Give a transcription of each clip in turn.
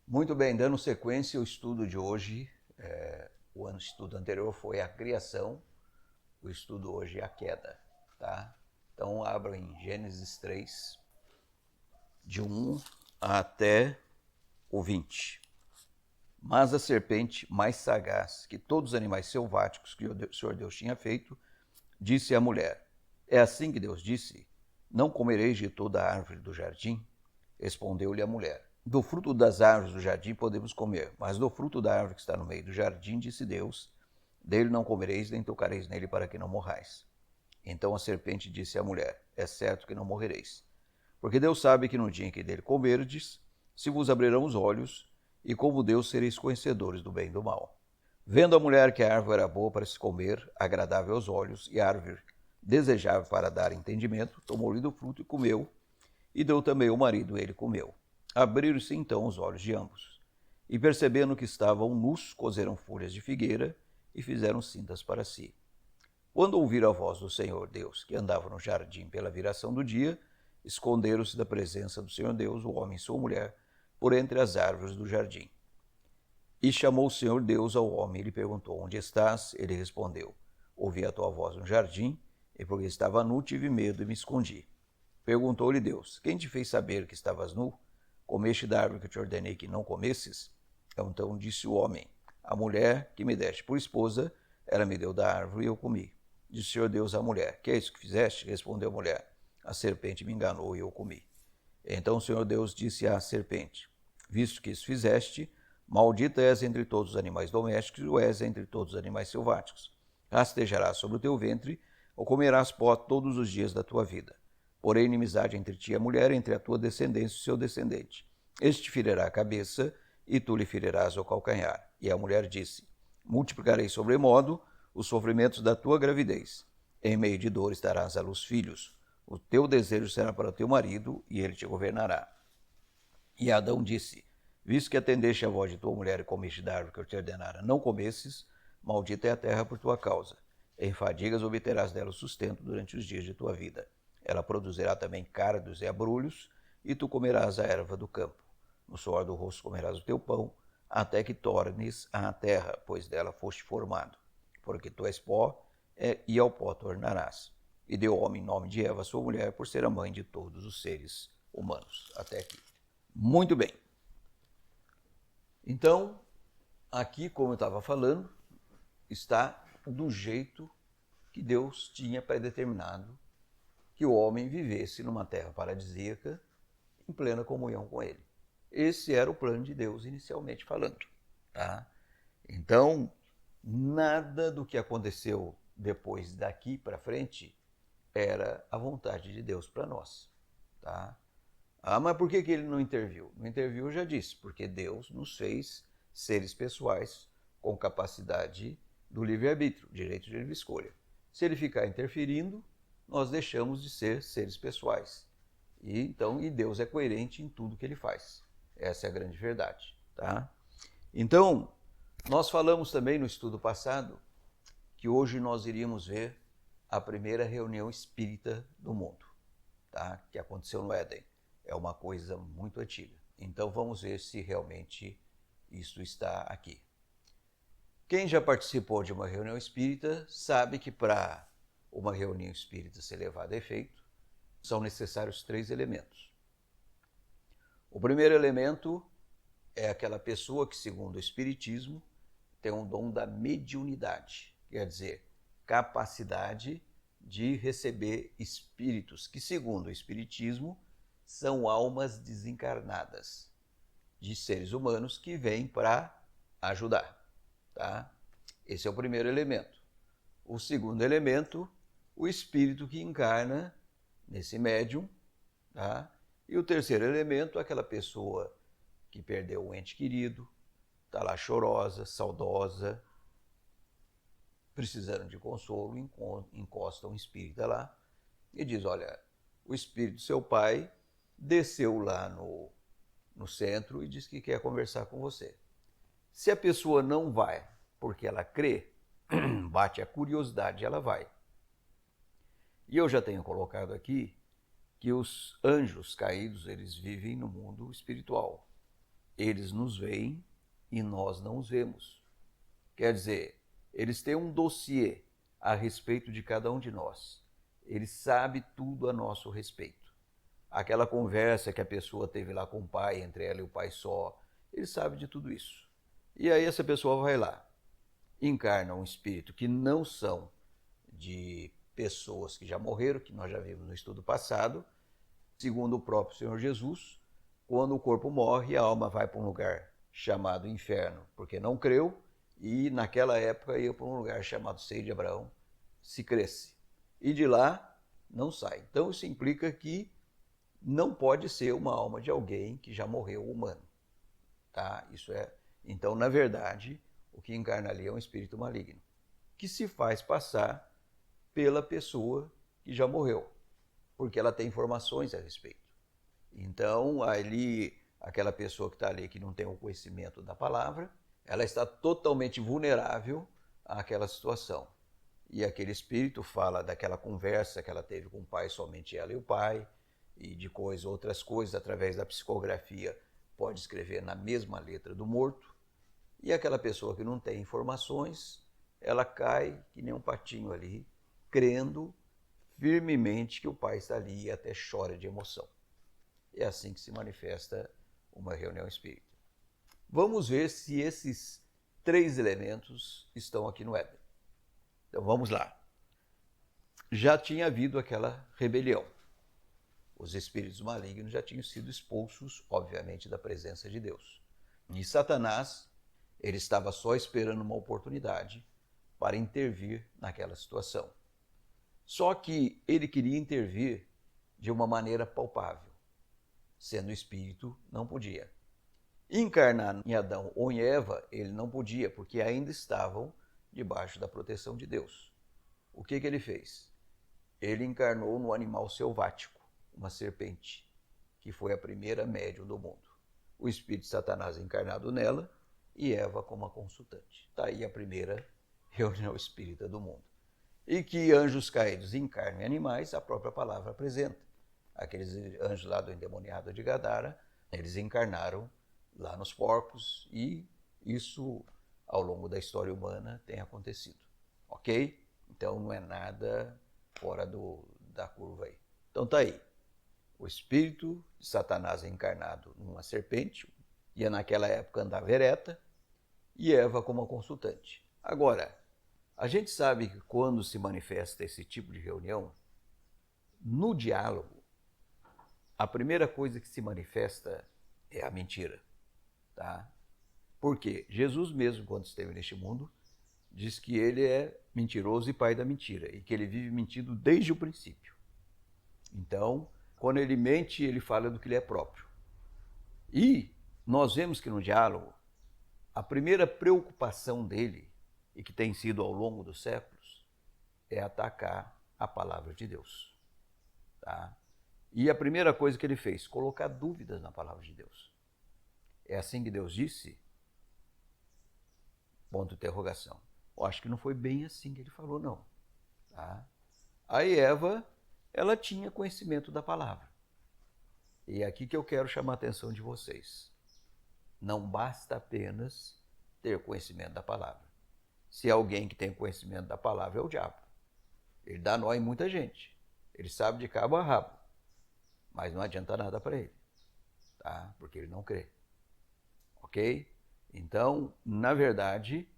Muito bem, dando sequência ao estudo de hoje, o estudo anterior foi a criação, o estudo hoje é a queda, tá? Então abram em Gênesis 3, de 1 até o 20. Mas a serpente, mais sagaz que todos os animais selváticos que o Senhor Deus tinha feito, disse à mulher: É assim que Deus disse: Não comereis de toda a árvore do jardim? Respondeu-lhe a mulher: Do fruto das árvores do jardim podemos comer, mas do fruto da árvore que está no meio do jardim, disse Deus: Dele não comereis, nem tocareis nele, para que não morrais. Então a serpente disse à mulher: É certo que não morrereis, porque Deus sabe que no dia em que dele comerdes, se vos abrirão os olhos, e como Deus sereis conhecedores do bem e do mal. Vendo a mulher que a árvore era boa para se comer, agradável aos olhos, e árvore desejável para dar entendimento, tomou-lhe do fruto e comeu, e deu também ao marido, ele comeu. Abriram-se então os olhos de ambos, e percebendo que estavam nus, cozeram folhas de figueira e fizeram cintas para si. Quando ouviram a voz do Senhor Deus, que andava no jardim pela viração do dia, esconderam-se da presença do Senhor Deus, o homem e sua mulher, por entre as árvores do jardim. E chamou o Senhor Deus ao homem e lhe perguntou: Onde estás? Ele respondeu: Ouvi a tua voz no jardim, e porque estava nu, tive medo e me escondi. Perguntou-lhe Deus: Quem te fez saber que estavas nu? Comeste da árvore que te ordenei que não comesses? Então disse o homem: A mulher que me deste por esposa, ela me deu da árvore e eu comi. Disse o Senhor Deus à mulher: Que é isso que fizeste? Respondeu a mulher: A serpente me enganou e eu comi. Então o Senhor Deus disse à serpente: Visto que isso fizeste, maldita és entre todos os animais domésticos e o és entre todos os animais selváticos. Rastejarás sobre o teu ventre, ou comerás pó todos os dias da tua vida. Porém, inimizade entre ti e a mulher, entre a tua descendência e o seu descendente. Este te ferirá a cabeça, e tu lhe ferirás o calcanhar. E a mulher disse: Multiplicarei sobremodo os sofrimentos da tua gravidez. Em meio de dores darás à luz filhos. O teu desejo será para o teu marido, e ele te governará. E Adão disse: Visto que atendeste a voz de tua mulher e comeste da árvore que eu te ordenara, não comesses, maldita é a terra por tua causa. Em fadigas obterás dela o sustento durante os dias de tua vida. Ela produzirá também cardos e abrolhos, e tu comerás a erva do campo. No suor do rosto comerás o teu pão, até que tornes à terra, pois dela foste formado. Porque tu és pó, e ao pó tornarás. E deu o homem nome de Eva, sua mulher, por ser a mãe de todos os seres humanos. Até aqui. Muito bem. Então, aqui, como eu estava falando, está do jeito que Deus tinha predeterminado que o homem vivesse numa terra paradisíaca em plena comunhão com ele. Esse era o plano de Deus inicialmente falando, tá? Então, nada do que aconteceu depois daqui para frente era a vontade de Deus para nós, tá? Ah, mas por que ele não interviu? Não interviu, eu já disse, porque Deus nos fez seres pessoais com capacidade do livre-arbítrio, direito de livre escolha. Se ele ficar interferindo, nós deixamos de ser seres pessoais. E Deus é coerente em tudo que ele faz. Essa é a grande verdade, tá? Então, nós falamos também no estudo passado que hoje nós iríamos ver a primeira reunião espírita do mundo, tá? Que aconteceu no Éden. É uma coisa muito antiga. Então vamos ver se realmente isso está aqui. Quem já participou de uma reunião espírita sabe que para uma reunião espírita ser levada a efeito, são necessários 3 elementos. O primeiro elemento é aquela pessoa que, segundo o Espiritismo, tem um dom da mediunidade, quer dizer, capacidade de receber espíritos, que, segundo o Espiritismo, são almas desencarnadas de seres humanos que vêm para ajudar, tá? Esse é o primeiro elemento. O segundo elemento, o espírito que encarna nesse médium, tá? E o terceiro elemento, aquela pessoa que perdeu um ente querido, está lá chorosa, saudosa, precisando de consolo, encosta um espírita lá e diz: olha, o espírito do seu pai desceu lá no centro e diz que quer conversar com você. Se a pessoa não vai porque ela crê, bate a curiosidade, ela vai. E eu já tenho colocado aqui que os anjos caídos, eles vivem no mundo espiritual. eles nos veem e nós não os vemos. Quer dizer, eles têm um dossiê a respeito de cada um de nós. Ele sabe tudo a nosso respeito. Aquela conversa que a pessoa teve lá com o pai, entre ela e o pai só, ele sabe de tudo isso. E aí essa pessoa vai lá, encarna um espírito que não são de pessoas que já morreram, que nós já vimos no estudo passado, segundo o próprio Senhor Jesus, quando o corpo morre, a alma vai para um lugar chamado inferno, porque não creu, e naquela época ia para um lugar chamado Seio de Abraão, se cresce. E de lá não sai. Então isso implica que não pode ser uma alma de alguém que já morreu humano. Tá? Isso é. Então, na verdade, o que encarna ali é um espírito maligno, que se faz passar pela pessoa que já morreu, porque ela tem informações a respeito. Então, ali, aquela pessoa que está ali, que não tem o conhecimento da palavra, ela está totalmente vulnerável àquela situação. E aquele espírito fala daquela conversa que ela teve com o pai, somente ela e o pai, e de outras coisas, através da psicografia, pode escrever na mesma letra do morto. E aquela pessoa que não tem informações, ela cai que nem um patinho ali, crendo firmemente que o pai está ali e até chora de emoção. É assim que se manifesta uma reunião espírita. Vamos ver se esses 3 elementos estão aqui no Éden. Então vamos lá. Já tinha havido aquela rebelião. Os espíritos malignos já tinham sido expulsos, obviamente, da presença de Deus. E Satanás, ele estava só esperando uma oportunidade para intervir naquela situação. Só que ele queria intervir de uma maneira palpável. Sendo espírito, não podia. Encarnar em Adão ou em Eva, ele não podia, porque ainda estavam debaixo da proteção de Deus. O que ele fez? Ele encarnou no animal selvático, uma serpente, que foi a primeira médium do mundo. O espírito de Satanás encarnado nela e Eva como a consultante. Está aí a primeira reunião espírita do mundo. E que anjos caídos encarnam em animais, a própria palavra apresenta. Aqueles anjos lá do endemoniado de Gadara, eles encarnaram lá nos porcos e isso, ao longo da história humana, tem acontecido. Ok? Então não é nada fora da curva aí. Então tá aí. O espírito de Satanás encarnado numa serpente, ia naquela época andava ereta, e Eva como a consultante. Agora, a gente sabe que quando se manifesta esse tipo de reunião, no diálogo, a primeira coisa que se manifesta é a mentira. Tá? Porque Jesus mesmo, quando esteve neste mundo, diz que ele é mentiroso e pai da mentira, e que ele vive mentindo desde o princípio. Então, quando ele mente, ele fala do que lhe é próprio. E nós vemos que no diálogo, a primeira preocupação dele, e que tem sido ao longo dos séculos, é atacar a palavra de Deus. Tá? E a primeira coisa que ele fez, colocar dúvidas na palavra de Deus. É assim que Deus disse? Ponto de interrogação. Eu acho que não foi bem assim que ele falou, não. Tá? Aí Eva, ela tinha conhecimento da palavra. E é aqui que eu quero chamar a atenção de vocês. Não basta apenas ter conhecimento da palavra. Se alguém que tem conhecimento da palavra é o diabo. Ele dá nó em muita gente. Ele sabe de cabo a rabo. Mas não adianta nada para ele. Tá? Porque ele não crê. Ok? Então, na verdade,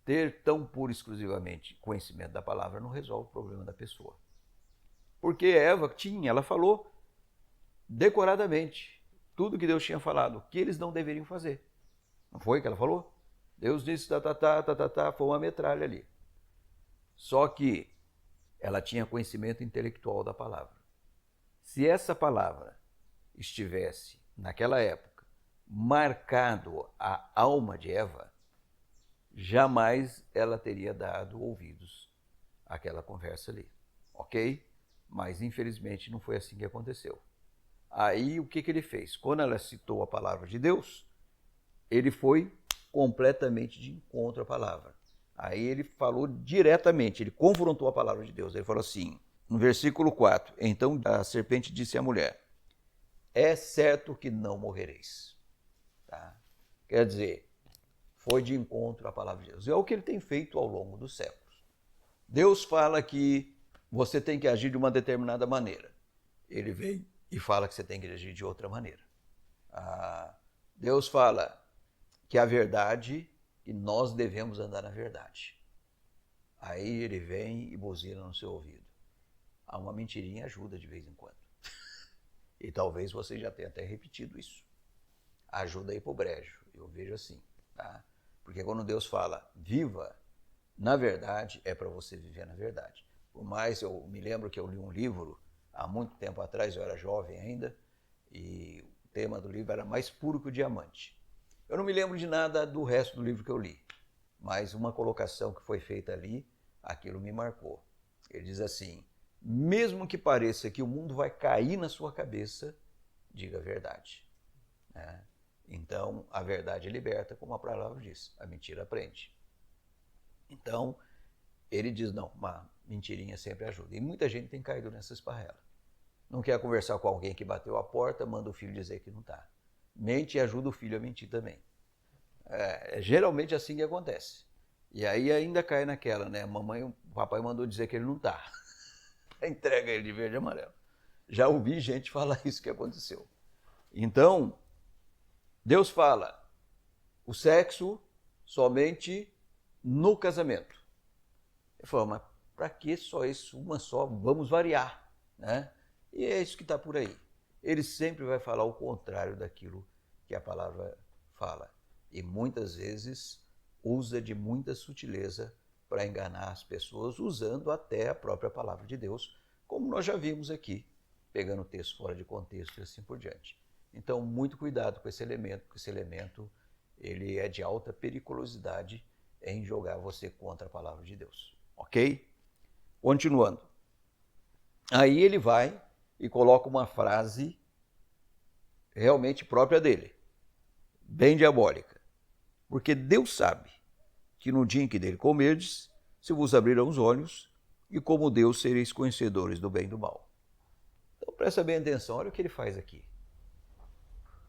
ter tão puro e exclusivamente conhecimento da palavra não resolve o problema da pessoa. Porque Eva ela falou decoradamente tudo que Deus tinha falado, o que eles não deveriam fazer. Não foi o que ela falou? Deus disse, foi uma metralha ali. Só que ela tinha conhecimento intelectual da palavra. Se essa palavra estivesse, naquela época, marcado a alma de Eva, jamais ela teria dado ouvidos àquela conversa ali. Ok? Mas, infelizmente, não foi assim que aconteceu. Aí, o que ele fez? Quando ela citou a palavra de Deus, ele foi completamente de encontro à palavra. Aí ele falou diretamente, ele confrontou a palavra de Deus. Ele falou assim, no versículo 4, então a serpente disse à mulher, é certo que não morrereis. Tá? Quer dizer, foi de encontro à palavra de Deus. É o que ele tem feito ao longo dos séculos. Deus fala que você tem que agir de uma determinada maneira. Ele vem e fala que você tem que agir de outra maneira. Deus fala que a verdade, que nós devemos andar na verdade. Aí ele vem e buzina no seu ouvido. Uma mentirinha ajuda de vez em quando. E talvez você já tenha até repetido isso. Ajuda aí pro brejo, eu vejo assim, tá? Porque quando Deus fala, viva na verdade, é para você viver na verdade. Por mais, eu me lembro que eu li um livro, há muito tempo atrás, eu era jovem ainda, e o tema do livro era Mais Puro que o Diamante. Eu não me lembro de nada do resto do livro que eu li, mas uma colocação que foi feita ali, aquilo me marcou. Ele diz assim, mesmo que pareça que o mundo vai cair na sua cabeça, diga a verdade. Né? Então, a verdade liberta, como a palavra diz, a mentira prende. Então, ele diz, não, uma mentirinha sempre ajuda. E muita gente tem caído nessa esparrela. Não quer conversar com alguém que bateu a porta, manda o filho dizer que não está. Mente e ajuda o filho a mentir também. É geralmente assim que acontece. E aí ainda cai naquela, né? O papai mandou dizer que ele não está. Entrega ele de verde e amarelo. Já ouvi gente falar isso que aconteceu. Então, Deus fala, o sexo somente no casamento. Ele falou, mas para que só isso, uma só? Vamos variar, né? E é isso que está por aí. Ele sempre vai falar o contrário daquilo que a palavra fala. E muitas vezes usa de muita sutileza para enganar as pessoas, usando até a própria palavra de Deus, como nós já vimos aqui, pegando o texto fora de contexto e assim por diante. Então, muito cuidado com esse elemento, porque esse elemento ele é de alta periculosidade em jogar você contra a palavra de Deus. Ok? Continuando. Aí ele vai e coloca uma frase realmente própria dele, bem diabólica. Porque Deus sabe que no dia em que dele comerdes, se vos abrirão os olhos, e como Deus sereis conhecedores do bem e do mal. Então presta bem atenção, olha o que ele faz aqui.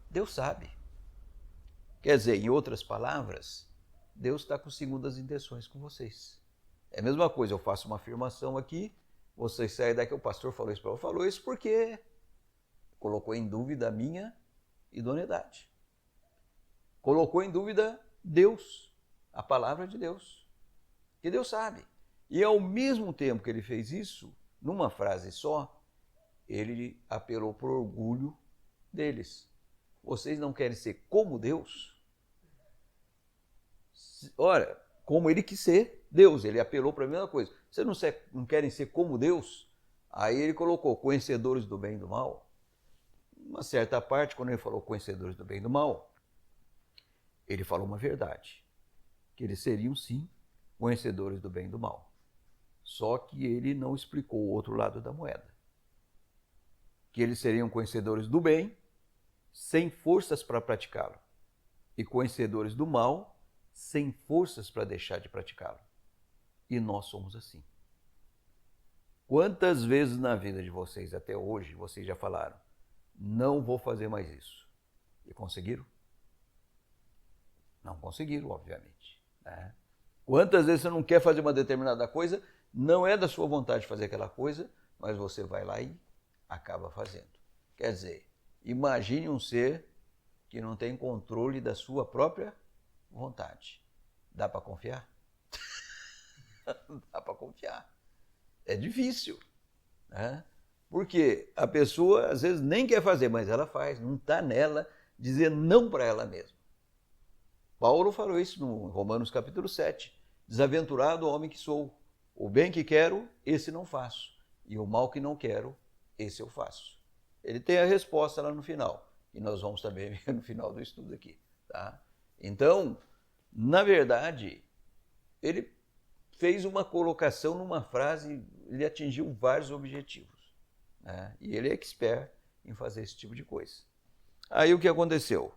Deus sabe. Quer dizer, em outras palavras, Deus está com segundas intenções com vocês. É a mesma coisa, eu faço uma afirmação aqui, vocês saem daqui, o pastor falou isso para eu, falou isso porque colocou em dúvida a minha idoneidade. Colocou em dúvida Deus, a palavra de Deus, que Deus sabe. E ao mesmo tempo que ele fez isso, numa frase só, ele apelou para o orgulho deles. Vocês não querem ser como Deus? Ora, como ele quis ser Deus, ele apelou para a mesma coisa. Vocês não querem ser como Deus? Aí ele colocou conhecedores do bem e do mal. Uma certa parte, quando ele falou conhecedores do bem e do mal, ele falou uma verdade, que eles seriam sim conhecedores do bem e do mal. Só que ele não explicou o outro lado da moeda. Que eles seriam conhecedores do bem, sem forças para praticá-lo, e conhecedores do mal, sem forças para deixar de praticá-lo. E nós somos assim. Quantas vezes na vida de vocês até hoje, vocês já falaram, não vou fazer mais isso. E conseguiram? Não conseguiram, obviamente. Né? Quantas vezes você não quer fazer uma determinada coisa, não é da sua vontade fazer aquela coisa, mas você vai lá e acaba fazendo. Quer dizer, imagine um ser que não tem controle da sua própria vontade. Dá para confiar? Dá para confiar. É difícil. Né? Porque a pessoa às vezes nem quer fazer, mas ela faz. Não está nela dizer não para ela mesma. Paulo falou isso no Romanos capítulo 7. Desaventurado o homem que sou. O bem que quero, esse não faço. E o mal que não quero, esse eu faço. Ele tem a resposta lá no final. E nós vamos também ver no final do estudo aqui. Tá? Então, na verdade, ele fez uma colocação numa frase, ele atingiu vários objetivos. Né? E ele é expert em fazer esse tipo de coisa. Aí o que aconteceu?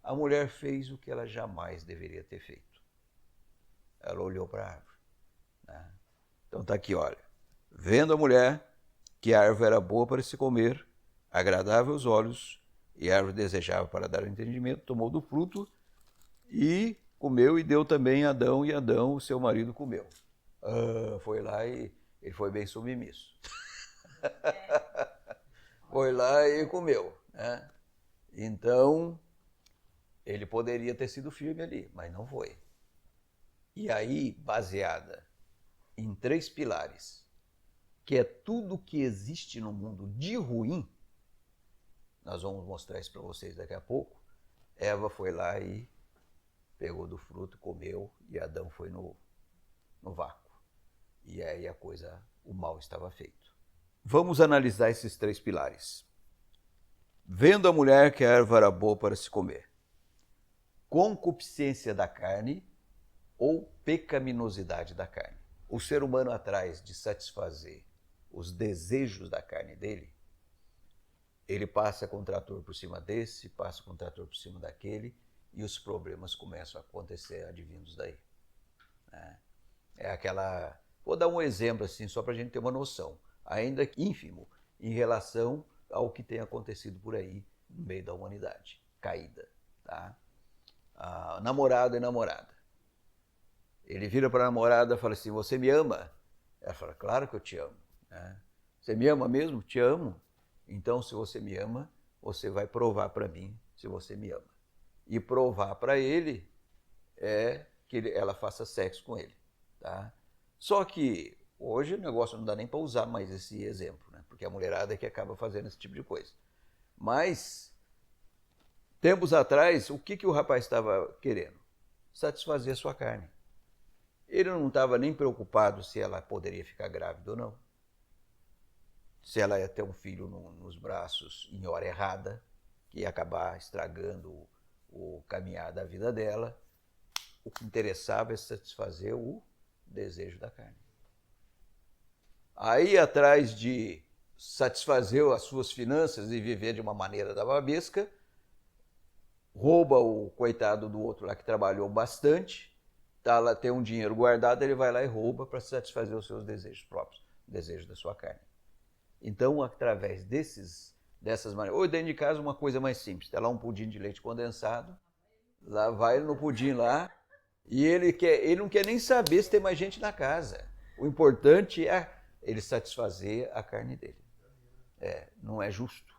A mulher fez o que ela jamais deveria ter feito. Ela olhou para a árvore. Né? Então está aqui, olha. Vendo a mulher que a árvore era boa para se comer, agradável aos olhos, e a árvore desejável para dar o entendimento, tomou do fruto E comeu e deu também a Adão, e Adão, o seu marido, comeu. Foi lá e ele foi bem submisso. Foi lá e comeu, né? Então, ele poderia ter sido firme ali, mas não foi. E aí, baseada em 3 pilares, que é tudo que existe no mundo de ruim, nós vamos mostrar isso para vocês daqui a pouco, Eva foi lá e pegou do fruto, comeu, e Adão foi no vácuo. E aí o mal estava feito. Vamos analisar esses 3 pilares. Vendo a mulher que a erva era boa para se comer, concupiscência da carne ou pecaminosidade da carne. O ser humano, atrás de satisfazer os desejos da carne dele, ele passa com o trator por cima desse, passa com o trator por cima daquele, e os problemas começam a acontecer advindos daí. É aquela... Vou dar um exemplo assim, só para a gente ter uma noção, ainda que ínfimo, em relação ao que tem acontecido por aí no meio da humanidade, caída. Tá? Namorado e namorada. Ele vira para a namorada e fala assim, você me ama? Ela fala, claro que eu te amo. Né? Você me ama mesmo? Te amo. Então, se você me ama, você vai provar para mim se você me ama. E provar para ele é que ela faça sexo com ele. Tá? Só que hoje o negócio não dá nem para usar mais esse exemplo, né? Porque a mulherada é que acaba fazendo esse tipo de coisa. Mas, tempos atrás, o que o rapaz estava querendo? Satisfazer a sua carne. Ele não estava nem preocupado se ela poderia ficar grávida ou não. Se ela ia ter um filho nos braços em hora errada, que ia acabar estragando o caminhar da vida dela. O que interessava é satisfazer o desejo da carne. Aí, atrás de satisfazer as suas finanças e viver de uma maneira da babesca, rouba o coitado do outro lá que trabalhou bastante, tá lá, tem um dinheiro guardado, ele vai lá e rouba para satisfazer os seus desejos próprios, o desejo da sua carne. Então, através dessas maneiras, ou dentro de casa uma coisa mais simples, tem lá um pudim de leite condensado, lá vai ele no pudim lá, e ele não quer nem saber se tem mais gente na casa. O importante é ele satisfazer a carne dele. Não é justo.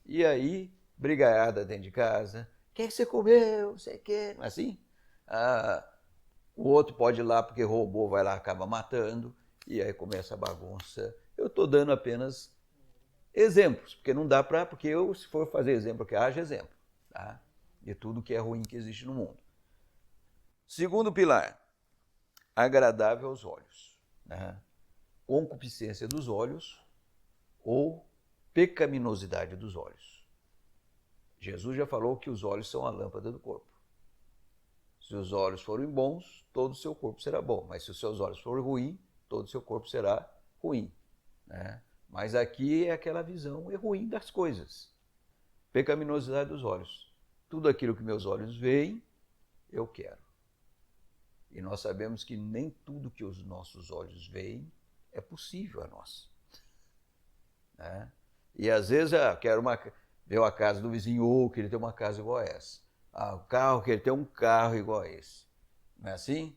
E aí, brigaiada dentro de casa, o que você comeu? Você quer? Não é assim? O outro pode ir lá porque roubou, vai lá, acaba matando, e aí começa a bagunça. Eu estou dando apenas exemplos, porque não dá para, porque eu, se for fazer exemplo, que haja exemplo, tá? De tudo que é ruim que existe no mundo. Segundo pilar, agradável aos olhos, né? Concupiscência dos olhos ou pecaminosidade dos olhos. Jesus já falou que os olhos são a lâmpada do corpo. Se os olhos forem bons, todo o seu corpo será bom, mas se os seus olhos forem ruins, todo o seu corpo será ruim, né? Mas aqui é aquela visão ruim das coisas. Pecaminosidade dos olhos. Tudo aquilo que meus olhos veem, eu quero. E nós sabemos que nem tudo que os nossos olhos veem é possível a nós. Né? E às vezes, quero ver a casa do vizinho, que ele tem uma casa igual a essa. O carro, que ele tem um carro igual a esse. Não é assim?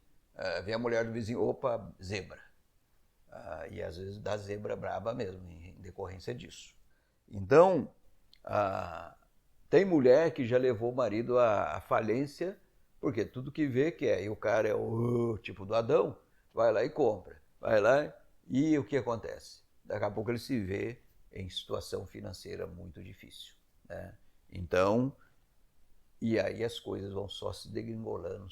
Vê a mulher do vizinho, opa, zebra. E às vezes dá zebra braba mesmo, em decorrência disso. Então, tem mulher que já levou o marido à falência, porque tudo que vê quer. E o cara é o tipo do Adão, vai lá e compra. Vai lá e o que acontece? Daqui a pouco ele se vê em situação financeira muito difícil. Né? Então, e aí as coisas vão só se degringolando,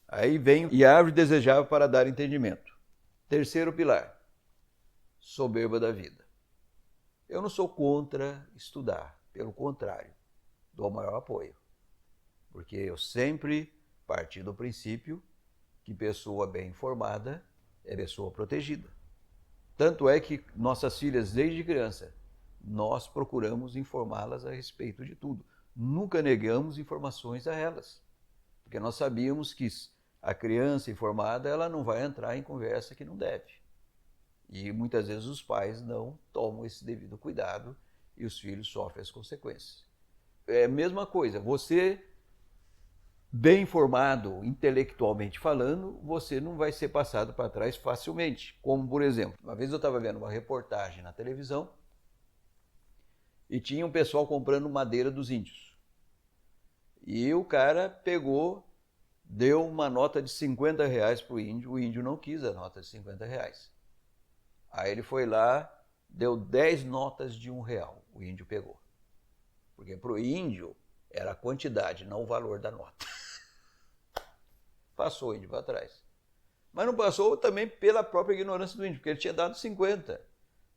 Aí vem, e a árvore desejável para dar entendimento. Terceiro pilar, soberba da vida. Eu não sou contra estudar, pelo contrário, dou o maior apoio. Porque eu sempre parti do princípio que pessoa bem informada é pessoa protegida. Tanto é que nossas filhas, desde criança, nós procuramos informá-las a respeito de tudo. Nunca negamos informações a elas. Porque nós sabíamos que a criança informada, ela não vai entrar em conversa que não deve. E muitas vezes os pais não tomam esse devido cuidado e os filhos sofrem as consequências. É a mesma coisa, você bem informado, intelectualmente falando, você não vai ser passado para trás facilmente. Como, por exemplo, uma vez eu estava vendo uma reportagem na televisão e tinha um pessoal comprando madeira dos índios. E o cara pegou, deu uma nota de R$ 50 para o índio não quis a nota de R$ 50. Aí ele foi lá, deu 10 notas de R$ 1, o índio pegou. Porque para o índio era a quantidade, não o valor da nota. Passou o índio para trás. Mas não passou também pela própria ignorância do índio, porque ele tinha dado 50.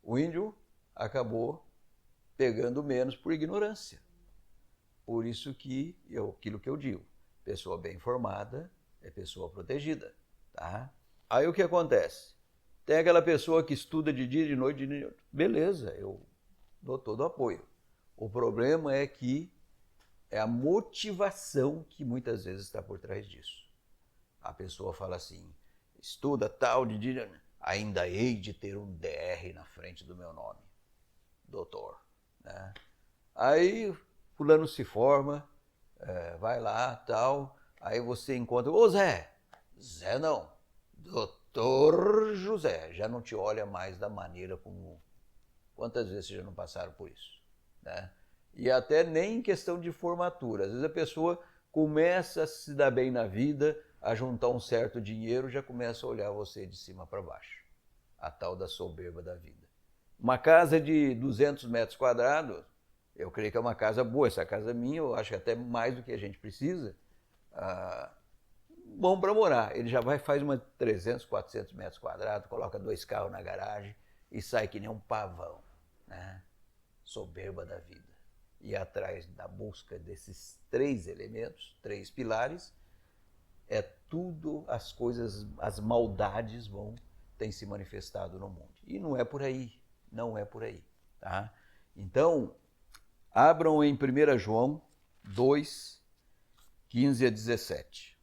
O índio acabou pegando menos por ignorância. Por isso que, aquilo que eu digo, pessoa bem informada é pessoa protegida. Tá? Aí o que acontece? Tem aquela pessoa que estuda de dia, de noite, beleza, eu dou todo o apoio. O problema é que é a motivação que muitas vezes está por trás disso. A pessoa fala assim, estuda tal de dia, ainda hei de ter um DR na frente do meu nome, doutor. Né? Aí fulano se forma, vai lá, tal, aí você encontra, ô Zé não, doutor José, já não te olha mais da maneira como, quantas vezes vocês já não passaram por isso, né? E até nem em questão de formatura, às vezes a pessoa começa a se dar bem na vida, a juntar um certo dinheiro, já começa a olhar você de cima para baixo, a tal da soberba da vida. Uma casa de 200 metros quadrados, eu creio que é uma casa boa, essa casa minha, eu acho que até mais do que a gente precisa, bom para morar. Ele já faz uma 300, 400 metros quadrados, coloca 2 carros na garagem e sai que nem um pavão, né? Soberba da vida. E atrás da busca desses 3 elementos, 3 pilares, é tudo as coisas, as maldades têm se manifestado no mundo. E não é por aí, não é por aí. Tá? Então, abram em 1 João 2, 15 a 17.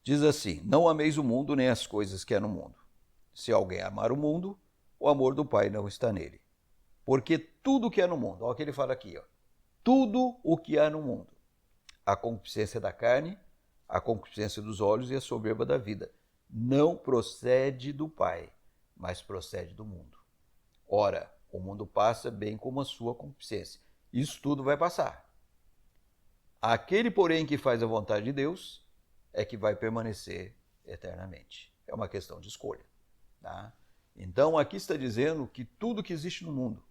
Diz assim, não ameis o mundo nem as coisas que há no mundo. Se alguém amar o mundo, o amor do Pai não está nele. Porque tudo que há no mundo, olha o que ele fala aqui, ó, tudo o que há no mundo, a concupiscência da carne, a concupiscência dos olhos e a soberba da vida, não procede do Pai, mas procede do mundo. Ora, o mundo passa bem como a sua concupiscência. Isso tudo vai passar. Aquele, porém, que faz a vontade de Deus é que vai permanecer eternamente. É uma questão de escolha. Tá? Então, aqui está dizendo que tudo que existe no mundo,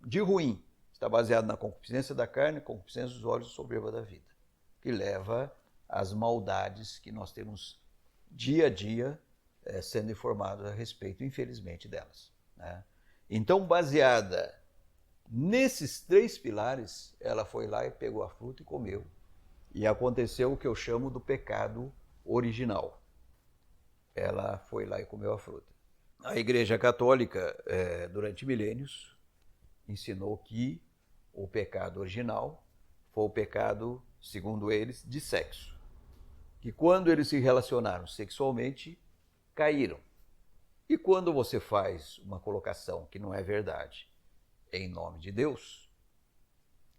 de ruim, está baseado na concupiscência da carne, concupiscência dos olhos e soberba da vida, que leva às maldades que nós temos dia a dia sendo informados a respeito, infelizmente, delas. Né? Então, baseada nesses 3 pilares, ela foi lá e pegou a fruta e comeu. E aconteceu o que eu chamo do pecado original. Ela foi lá e comeu a fruta. A Igreja Católica, durante milênios, ensinou que o pecado original foi o pecado, segundo eles, de sexo. Que quando eles se relacionaram sexualmente, caíram. E quando você faz uma colocação que não é verdade em nome de Deus,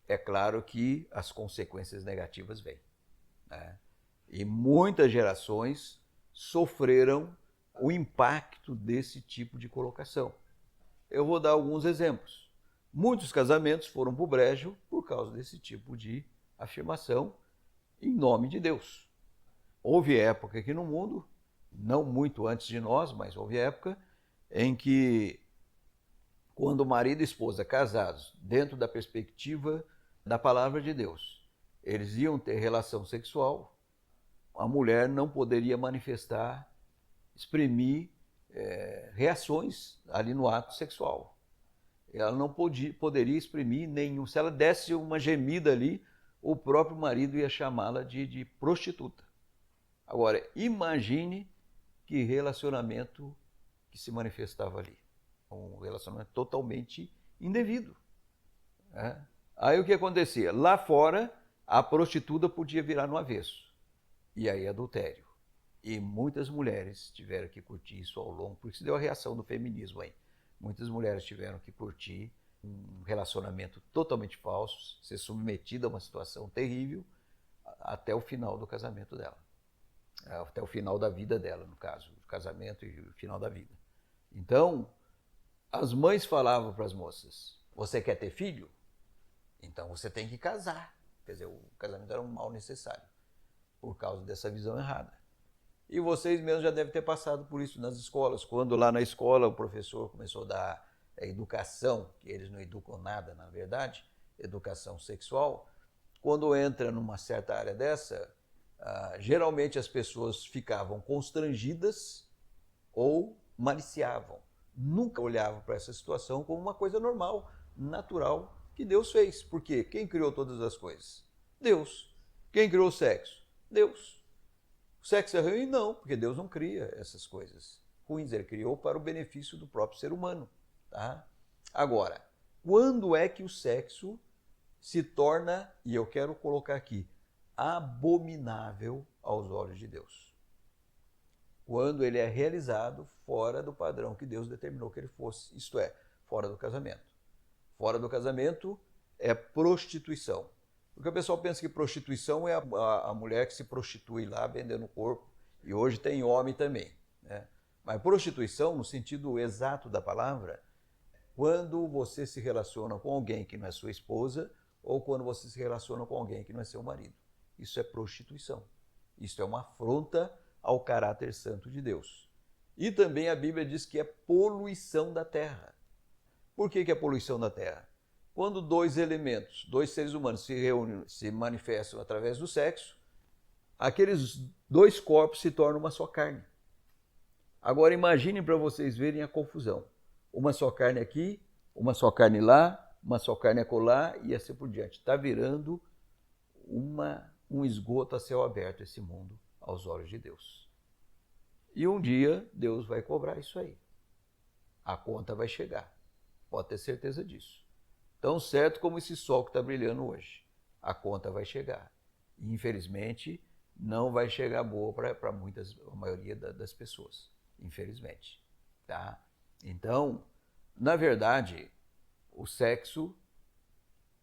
é claro que as consequências negativas vêm. Né? E muitas gerações sofreram o impacto desse tipo de colocação. Eu vou dar alguns exemplos. Muitos casamentos foram para o brejo por causa desse tipo de afirmação em nome de Deus. Houve época aqui no mundo, não muito antes de nós, mas houve época em que, quando o marido e esposa casados, dentro da perspectiva da palavra de Deus, eles iam ter relação sexual, a mulher não poderia manifestar, exprimir reações ali no ato sexual. Ela não poderia exprimir nenhum. Se ela desse uma gemida ali, o próprio marido ia chamá-la de prostituta. Agora, imagine que relacionamento que se manifestava ali. Um relacionamento totalmente indevido. Né? Aí o que acontecia? Lá fora, a prostituta podia virar no avesso. E aí adultério. E muitas mulheres tiveram que curtir isso ao longo, porque isso deu a reação do feminismo aí. Muitas mulheres tiveram que curtir um relacionamento totalmente falso, ser submetida a uma situação terrível, até o final do casamento dela. Até o final da vida dela, no caso, o casamento e o final da vida. Então, as mães falavam para as moças, você quer ter filho? Então você tem que casar. Quer dizer, o casamento era um mal necessário, por causa dessa visão errada. E vocês mesmos já devem ter passado por isso nas escolas, quando lá na escola o professor começou a dar educação, que eles não educam nada, na verdade, educação sexual. Quando entra numa certa área dessa, geralmente as pessoas ficavam constrangidas ou maliciavam. Nunca olhavam para essa situação como uma coisa normal, natural, que Deus fez. Por quê? Quem criou todas as coisas? Deus. Quem criou o sexo? Deus. O sexo é ruim? Não, porque Deus não cria essas coisas ruins. Ele criou para o benefício do próprio ser humano. Tá? Agora, quando é que o sexo se torna, e eu quero colocar aqui, abominável aos olhos de Deus? Quando ele é realizado fora do padrão que Deus determinou que ele fosse, isto é, fora do casamento. Fora do casamento é prostituição. Porque o pessoal pensa que prostituição é a mulher que se prostitui lá vendendo o corpo, e hoje tem homem também, né? Mas prostituição, no sentido exato da palavra, quando você se relaciona com alguém que não é sua esposa ou quando você se relaciona com alguém que não é seu marido. Isso é prostituição. Isso é uma afronta ao caráter santo de Deus. E também a Bíblia diz que é poluição da terra. Por que é poluição da terra? Quando dois elementos, dois seres humanos se reúnem, se manifestam através do sexo, aqueles dois corpos se tornam uma só carne. Agora imaginem para vocês verem a confusão. Uma só carne aqui, uma só carne lá, uma só carne acolá e assim por diante. Está virando um esgoto a céu aberto esse mundo aos olhos de Deus. E um dia Deus vai cobrar isso aí. A conta vai chegar. Pode ter certeza disso. Tão certo como esse sol que está brilhando hoje. A conta vai chegar. E, infelizmente, não vai chegar boa para a maioria das pessoas. Infelizmente. Tá? Então, na verdade, o sexo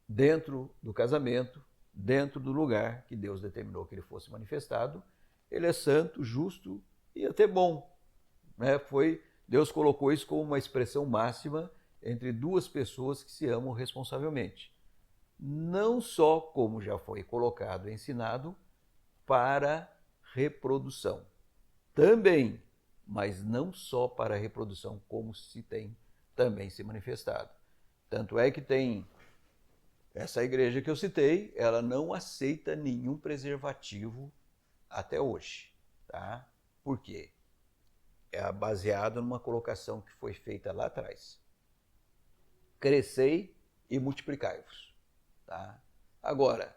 dentro do casamento, dentro do lugar que Deus determinou que ele fosse manifestado, ele é santo, justo e até bom. Né? Deus colocou isso como uma expressão máxima entre duas pessoas que se amam responsavelmente. Não só, como já foi colocado e ensinado, para reprodução. Também, mas não só para reprodução, como se tem também se manifestado. Tanto é que tem essa igreja que eu citei, ela não aceita nenhum preservativo até hoje. Tá? Por quê? É baseado numa colocação que foi feita lá atrás. Crescei e multiplicai-vos. Tá? Agora,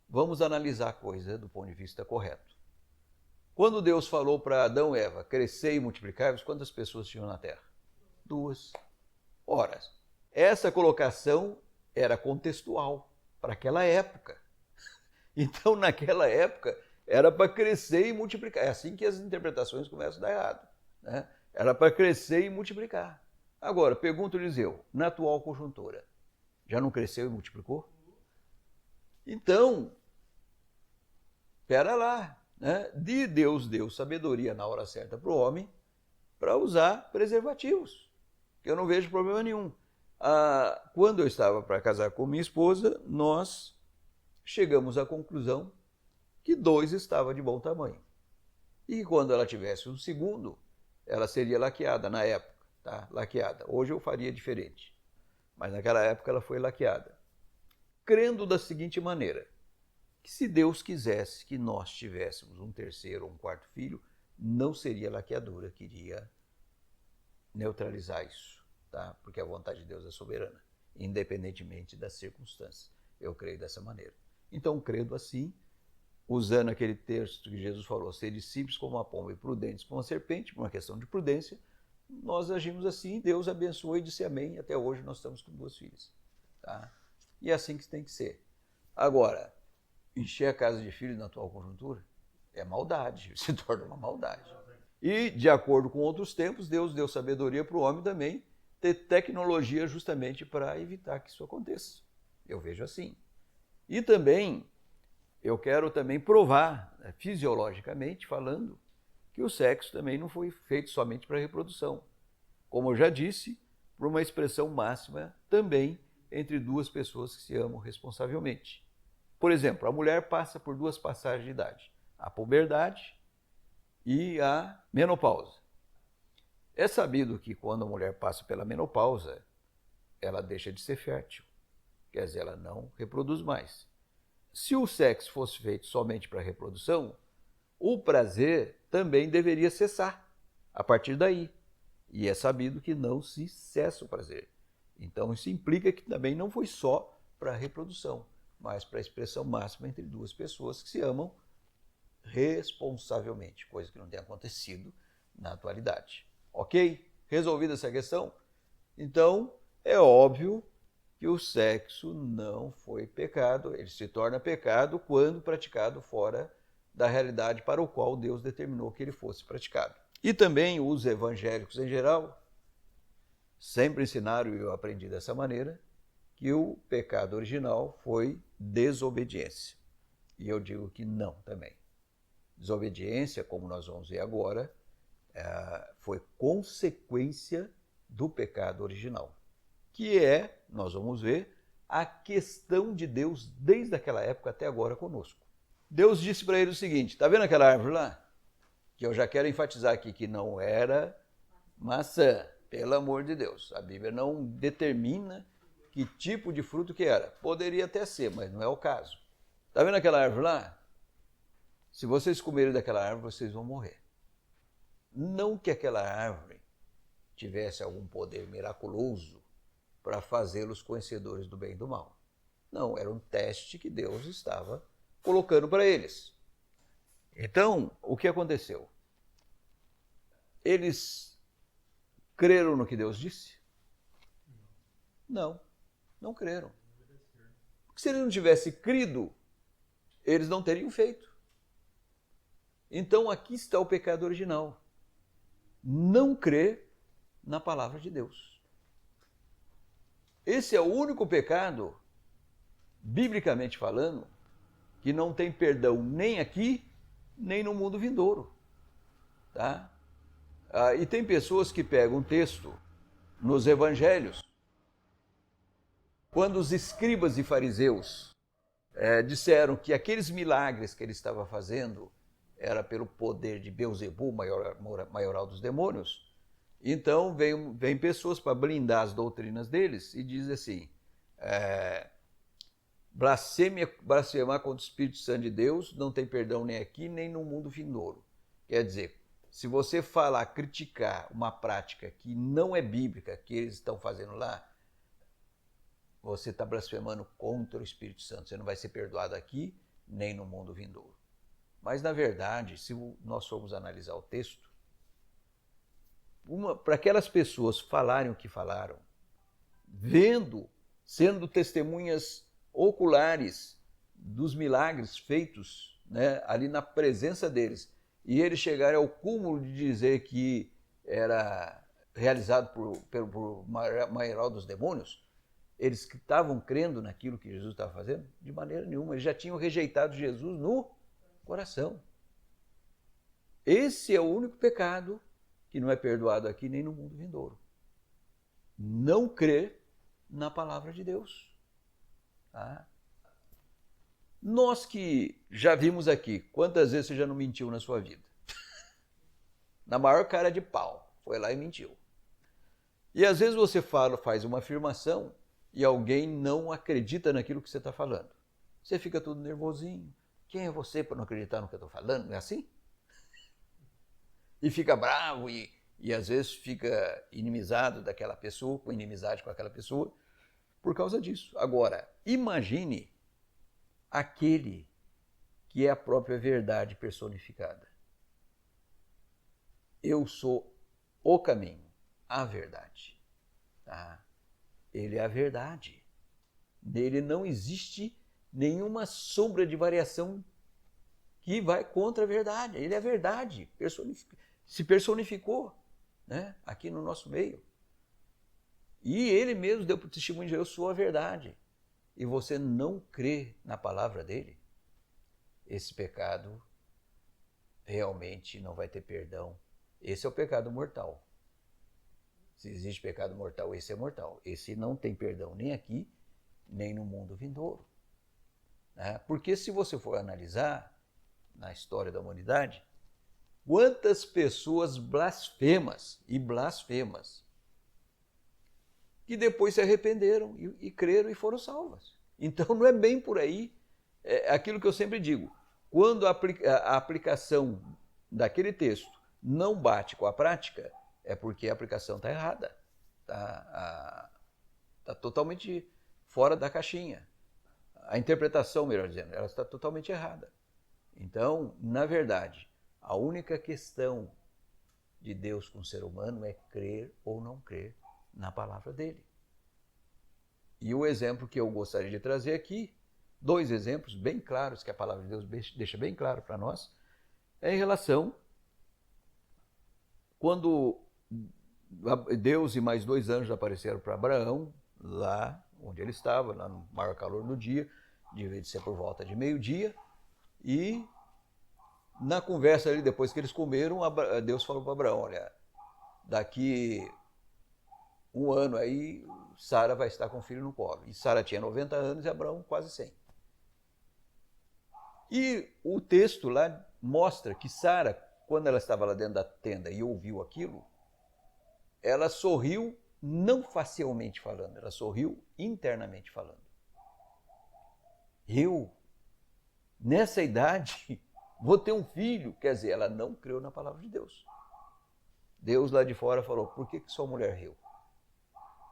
vamos analisar a coisa do ponto de vista correto. Quando Deus falou para Adão e Eva, crescei e multiplicai-vos, quantas pessoas tinham na terra? 2. Ora, essa colocação era contextual para aquela época. Então, naquela época, era para crescer e multiplicar. É assim que as interpretações começam a dar errado. Né? Era para crescer e multiplicar. Agora, pergunto-lhes eu, na atual conjuntura, já não cresceu e multiplicou? Então, espera lá, né? Deus deu sabedoria na hora certa para o homem para usar preservativos, que eu não vejo problema nenhum. Quando eu estava para casar com minha esposa, nós chegamos à conclusão que 2 estava de bom tamanho. E quando ela tivesse um segundo, ela seria laqueada na época. Tá? Laqueada. Hoje eu faria diferente. Mas naquela época ela foi laqueada. Crendo da seguinte maneira, que se Deus quisesse que nós tivéssemos um terceiro ou um quarto filho, não seria laqueadura que iria neutralizar isso. Tá? Porque a vontade de Deus é soberana, independentemente das circunstâncias. Eu creio dessa maneira. Então, crendo assim, usando aquele texto que Jesus falou, sede simples como uma pomba e prudentes como uma serpente, por uma questão de prudência, nós agimos assim, Deus abençoou e disse amém. Até hoje nós estamos com 2 filhas. Tá? E é assim que tem que ser. Agora, encher a casa de filhos na atual conjuntura é maldade, se torna uma maldade. E, de acordo com outros tempos, Deus deu sabedoria para o homem também ter tecnologia justamente para evitar que isso aconteça. Eu vejo assim. E também eu quero também provar, fisiologicamente falando, que o sexo também não foi feito somente para reprodução. Como eu já disse, por uma expressão máxima também entre duas pessoas que se amam responsavelmente. Por exemplo, a mulher passa por duas passagens de idade, a puberdade e a menopausa. É sabido que quando a mulher passa pela menopausa, ela deixa de ser fértil, quer dizer, ela não reproduz mais. Se o sexo fosse feito somente para reprodução, o prazer também deveria cessar a partir daí. E é sabido que não se cessa o prazer. Então isso implica que também não foi só para a reprodução, mas para a expressão máxima entre duas pessoas que se amam responsavelmente, coisa que não tem acontecido na atualidade. Ok? Resolvida essa questão? Então, é óbvio que o sexo não foi pecado, ele se torna pecado quando praticado fora da realidade para o qual Deus determinou que ele fosse praticado. E também os evangélicos em geral sempre ensinaram, e eu aprendi dessa maneira, que o pecado original foi desobediência. E eu digo que não também. Desobediência, como nós vamos ver agora, foi consequência do pecado original, que é, nós vamos ver, a questão de Deus desde aquela época até agora conosco. Deus disse para ele o seguinte, está vendo aquela árvore lá? Que eu já quero enfatizar aqui que não era maçã, pelo amor de Deus. A Bíblia não determina que tipo de fruto que era. Poderia até ser, mas não é o caso. Está vendo aquela árvore lá? Se vocês comerem daquela árvore, vocês vão morrer. Não que aquela árvore tivesse algum poder miraculoso para fazê-los conhecedores do bem e do mal. Não, era um teste que Deus estava colocando para eles. Então, o que aconteceu? Eles creram no que Deus disse? Não, não creram. Porque se eles não tivessem crido, eles não teriam feito. Então, aqui está o pecado original. Não crer na palavra de Deus. Esse é o único pecado, biblicamente falando, que não tem perdão nem aqui, nem no mundo vindouro. Tá? E tem pessoas que pegam um texto nos evangelhos, quando os escribas e fariseus disseram que aqueles milagres que ele estava fazendo era pelo poder de Beelzebul, maioral dos demônios, então vem pessoas para blindar as doutrinas deles e diz assim, blasfemar contra o Espírito Santo de Deus não tem perdão nem aqui, nem no mundo vindouro. Quer dizer, se você falar, criticar uma prática que não é bíblica, que eles estão fazendo lá, você está blasfemando contra o Espírito Santo. Você não vai ser perdoado aqui, nem no mundo vindouro. Mas, na verdade, se nós formos analisar o texto, para aquelas pessoas falarem o que falaram, vendo, sendo testemunhas oculares dos milagres feitos, né, ali na presença deles, e eles chegarem ao cúmulo de dizer que era realizado por maioral dos demônios, eles que estavam crendo naquilo que Jesus estava fazendo? De maneira nenhuma, eles já tinham rejeitado Jesus no coração. Esse é o único pecado que não é perdoado aqui nem no mundo vindouro. Não crer na palavra de Deus. Tá? Nós que já vimos aqui, quantas vezes você já não mentiu na sua vida? Na maior cara de pau, foi lá e mentiu. E às vezes você faz uma afirmação e alguém não acredita naquilo que você está falando. Você fica todo nervosinho. Quem é você para não acreditar no que eu estou falando? Não é assim? E fica bravo e às vezes fica inimizado daquela pessoa, com inimizade com aquela pessoa, por causa disso. Agora, imagine aquele que é a própria verdade personificada. Eu sou o caminho, a verdade. Tá? Ele é a verdade. Nele não existe nenhuma sombra de variação que vai contra a verdade. Ele é a verdade, se personificou, né, aqui no nosso meio. E ele mesmo deu para o testemunho de eu sou a verdade. E você não crê na palavra dele? esse pecado realmente não vai ter perdão. Esse é o pecado mortal. Se existe pecado mortal, esse é mortal. Esse não tem perdão nem aqui, nem no mundo vindouro. Né? Porque se você for analisar na história da humanidade, quantas pessoas blasfemas e blasfemas que depois se arrependeram e creram e foram salvas. Então não é bem por aí. É aquilo que eu sempre digo. Quando a aplicação daquele texto não bate com a prática, é porque a aplicação está errada. Está totalmente fora da caixinha. A interpretação, melhor dizendo, ela está totalmente errada. Então, na verdade, a única questão de Deus com o ser humano é crer ou não crer na palavra dele. E o exemplo que eu gostaria de trazer aqui, 2 exemplos bem claros que a palavra de Deus deixa bem claro para nós, é em relação quando Deus e mais 2 anjos apareceram para Abraão, lá onde ele estava, lá no maior calor do dia, devia de ser por volta de meio-dia, e na conversa ali, depois que eles comeram, Deus falou para Abraão, olha, daqui 1 ano aí, Sara vai estar com um filho no colo. E Sara tinha 90 anos e Abraão quase 100. E o texto lá mostra que Sara, quando ela estava lá dentro da tenda e ouviu aquilo, ela sorriu, não facialmente falando, ela sorriu internamente falando. Eu, nessa idade, vou ter um filho. Quer dizer, ela não creu na palavra de Deus. Deus lá de fora falou, por que sua mulher riu?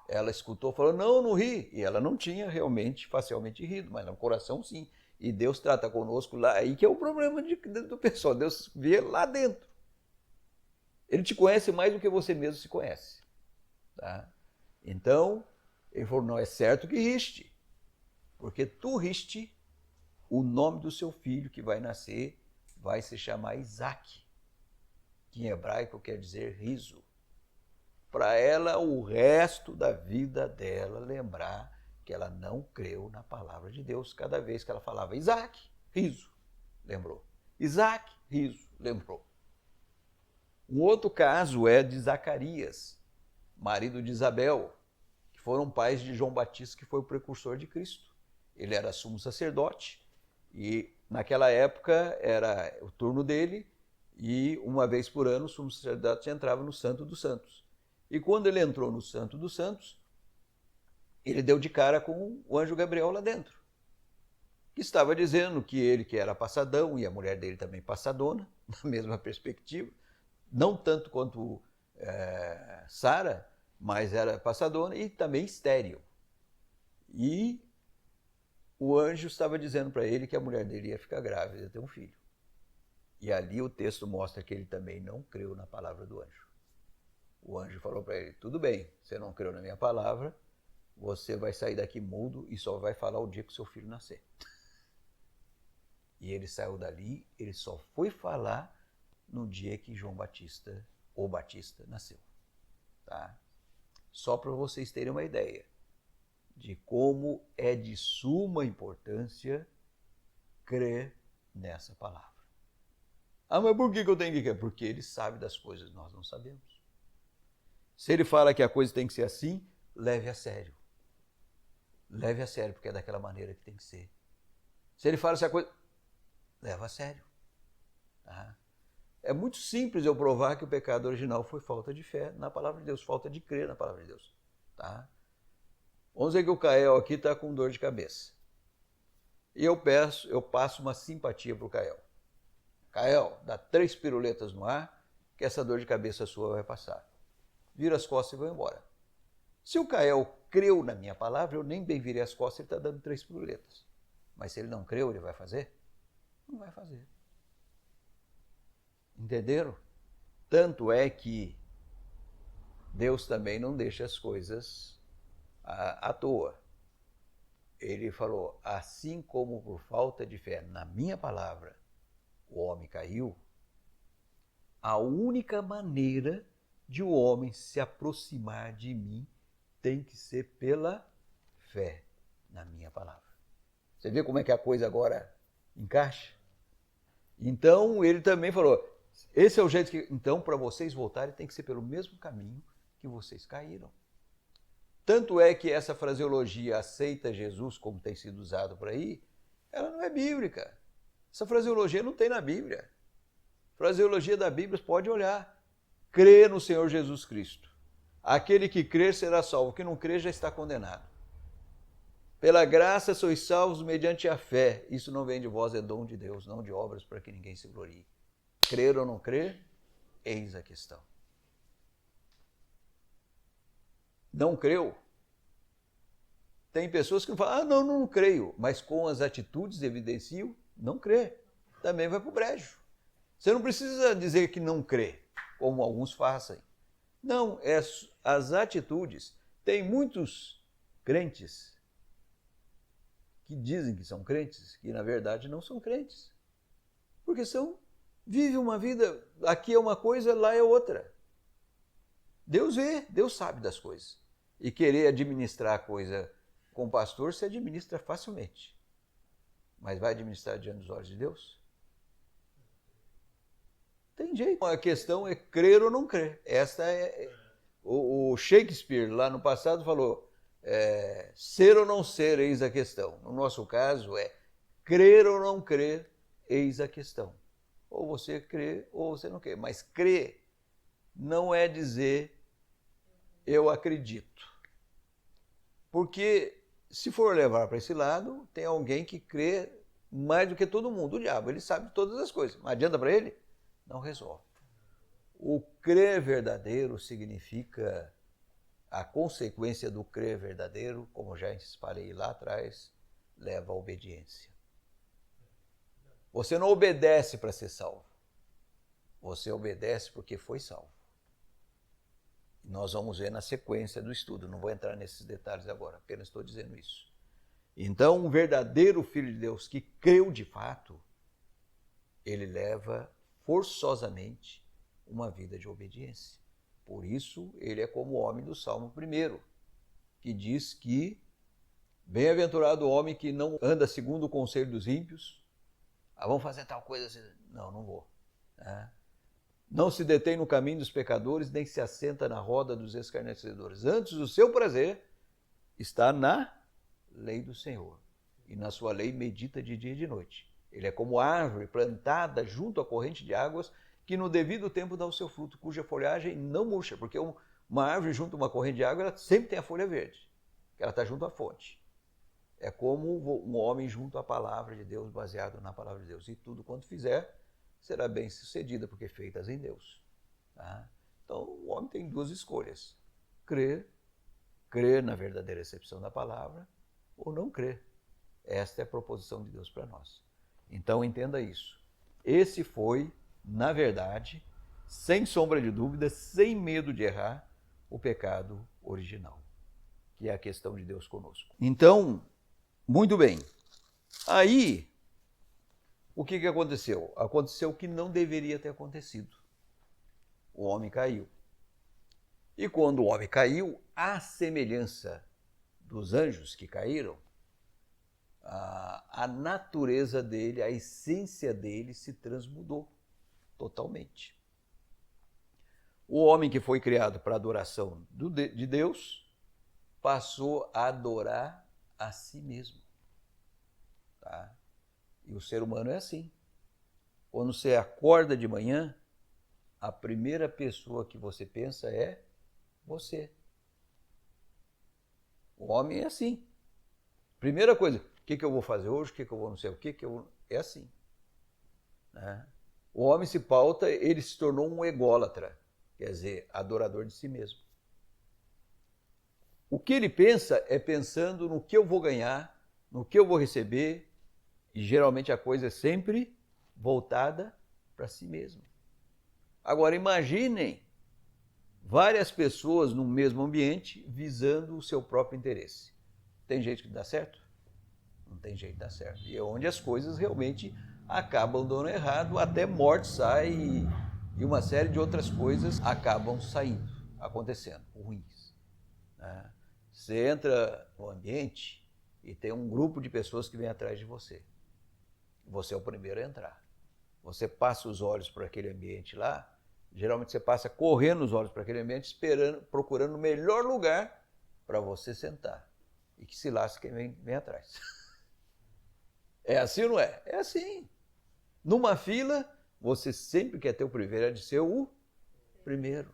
Ela escutou, falou, não ri. E ela não tinha realmente, facialmente rido, mas no coração sim. E Deus trata conosco lá, aí que é o problema do pessoal. Deus vê lá dentro. Ele te conhece mais do que você mesmo se conhece. Tá? Então, ele falou, não, é certo que riste. Porque tu riste, o nome do seu filho que vai nascer vai se chamar Isaac, que em hebraico quer dizer riso. Para ela, o resto da vida dela lembrar que ela não creu na palavra de Deus. Cada vez que ela falava Isaac, riso, lembrou. Isaac, riso, lembrou. Um outro caso é de Zacarias, marido de Isabel, que foram pais de João Batista, que foi o precursor de Cristo. Ele era sumo sacerdote e naquela época era o turno dele e uma vez por ano o sumo sacerdote entrava no Santo dos Santos. E quando ele entrou no Santo dos Santos, ele deu de cara com o anjo Gabriel lá dentro, que estava dizendo que ele que era passadão e a mulher dele também passadona, na mesma perspectiva, não tanto quanto Sara, mas era passadona e também estéril. E o anjo estava dizendo para ele que a mulher dele ia ficar grávida, ia ter um filho. E ali o texto mostra que ele também não creu na palavra do anjo. O anjo falou para ele, tudo bem, você não creu na minha palavra, você vai sair daqui mudo e só vai falar o dia que o seu filho nascer. E ele saiu dali, ele só foi falar no dia que João Batista, ou Batista, nasceu. Tá? Só para vocês terem uma ideia de como é de suma importância crer nessa palavra. Ah, mas por que eu tenho que crer? Porque ele sabe das coisas que nós não sabemos. Se ele fala que a coisa tem que ser assim, leve a sério. Leve a sério, porque é daquela maneira que tem que ser. Se ele fala se a coisa... leva a sério. Tá? É muito simples eu provar que o pecado original foi falta de fé na palavra de Deus, falta de crer na palavra de Deus. Tá? Vamos dizer que o Cael aqui está com dor de cabeça. E eu passo uma simpatia para o Cael. Cael, dá 3 piruletas no ar, que essa dor de cabeça sua vai passar. Vira as costas e vai embora. Se o Cael creu na minha palavra, eu nem bem virei as costas, ele está dando 3 piruletas. Mas se ele não creu, ele vai fazer? Não vai fazer. Entenderam? Tanto é que Deus também não deixa as coisas à toa. Ele falou, assim como por falta de fé na minha palavra o homem caiu, a única maneira de o homem se aproximar de mim tem que ser pela fé na minha palavra. Você vê como é que a coisa agora encaixa? Então ele também falou, esse é o jeito que... Então, para vocês voltarem, tem que ser pelo mesmo caminho que vocês caíram. Tanto é que essa fraseologia aceita Jesus, como tem sido usado por aí, ela não é bíblica. Essa fraseologia não tem na Bíblia. Fraseologia da Bíblia, pode olhar. Crê no Senhor Jesus Cristo. Aquele que crer será salvo, o que não crer já está condenado. Pela graça sois salvos mediante a fé. Isso não vem de vós, é dom de Deus, não de obras para que ninguém se glorie. Crer ou não crer, eis a questão. Não creu? Tem pessoas que falam, não creio, mas com as atitudes evidenciam, não crê. Também vai para o brejo. Você não precisa dizer que não crê, como alguns fazem. Não, as atitudes. Tem muitos crentes que dizem que são crentes, que na verdade não são crentes. Porque vivem uma vida, aqui é uma coisa, lá é outra. Deus vê, Deus sabe das coisas. E querer administrar a coisa com o pastor, se administra facilmente. Mas vai administrar diante dos olhos de Deus? Tem jeito. A questão é crer ou não crer. O Shakespeare, lá no passado, falou, ser ou não ser, eis a questão. No nosso caso é crer ou não crer, eis a questão. Ou você crê ou você não crê. Mas crer não é dizer eu acredito. Porque se for levar para esse lado, tem alguém que crê mais do que todo mundo. O diabo, ele sabe todas as coisas. Mas adianta para ele? Não resolve. O crer verdadeiro significa a consequência do crer verdadeiro, como já falei lá atrás, leva à obediência. Você não obedece para ser salvo. Você obedece porque foi salvo. Nós vamos ver na sequência do estudo, não vou entrar nesses detalhes agora, apenas estou dizendo isso. Então, um verdadeiro Filho de Deus que creu de fato, ele leva forçosamente uma vida de obediência. Por isso, ele é como o homem do Salmo 1, que diz que bem-aventurado o homem que não anda segundo o conselho dos ímpios. Vamos fazer tal coisa. Não vou. Não se detém no caminho dos pecadores, nem se assenta na roda dos escarnecedores. Antes, o seu prazer está na lei do Senhor. E na sua lei medita de dia e de noite. Ele é como árvore plantada junto à corrente de águas, que no devido tempo dá o seu fruto, cuja folhagem não murcha, porque uma árvore junto a uma corrente de água, ela sempre tem a folha verde, que ela está junto à fonte. É como um homem junto à palavra de Deus, baseado na palavra de Deus. E tudo quanto fizer, será bem sucedida, porque feitas em Deus. Então, o homem tem duas escolhas. Crer na verdadeira recepção da palavra, ou não crer. Esta é a proposição de Deus para nós. Então, entenda isso. Esse foi, na verdade, sem sombra de dúvida, sem medo de errar, o pecado original, que é a questão de Deus conosco. Então, muito bem. Aí, o que aconteceu? Aconteceu o que não deveria ter acontecido. O homem caiu. E quando o homem caiu, à semelhança dos anjos que caíram, a natureza dele, a essência dele se transmudou totalmente. O homem que foi criado para a adoração de Deus passou a adorar a si mesmo. Tá? E o ser humano é assim. Quando você acorda de manhã, a primeira pessoa que você pensa é você. O homem é assim. Primeira coisa, o que eu vou fazer hoje? O que eu vou não sei o que eu... É assim. Né? O homem se pauta, ele se tornou um ególatra, quer dizer, adorador de si mesmo. O que ele pensa é pensando no que eu vou ganhar, no que eu vou receber, e geralmente a coisa é sempre voltada para si mesmo. Agora, imaginem várias pessoas no mesmo ambiente visando o seu próprio interesse. Tem jeito que dá certo? Não tem jeito de dar certo. E é onde as coisas realmente acabam dando errado, até morte sai e uma série de outras coisas acabam saindo, acontecendo, ruins. Né? Você entra no ambiente e tem um grupo de pessoas que vem atrás de você. Você é o primeiro a entrar. Você passa os olhos por aquele ambiente lá, geralmente você passa correndo os olhos para aquele ambiente, procurando o melhor lugar para você sentar. E que se lasque quem vem atrás. É assim ou não é? É assim. Numa fila, você sempre quer ter o privilégio de ser o primeiro.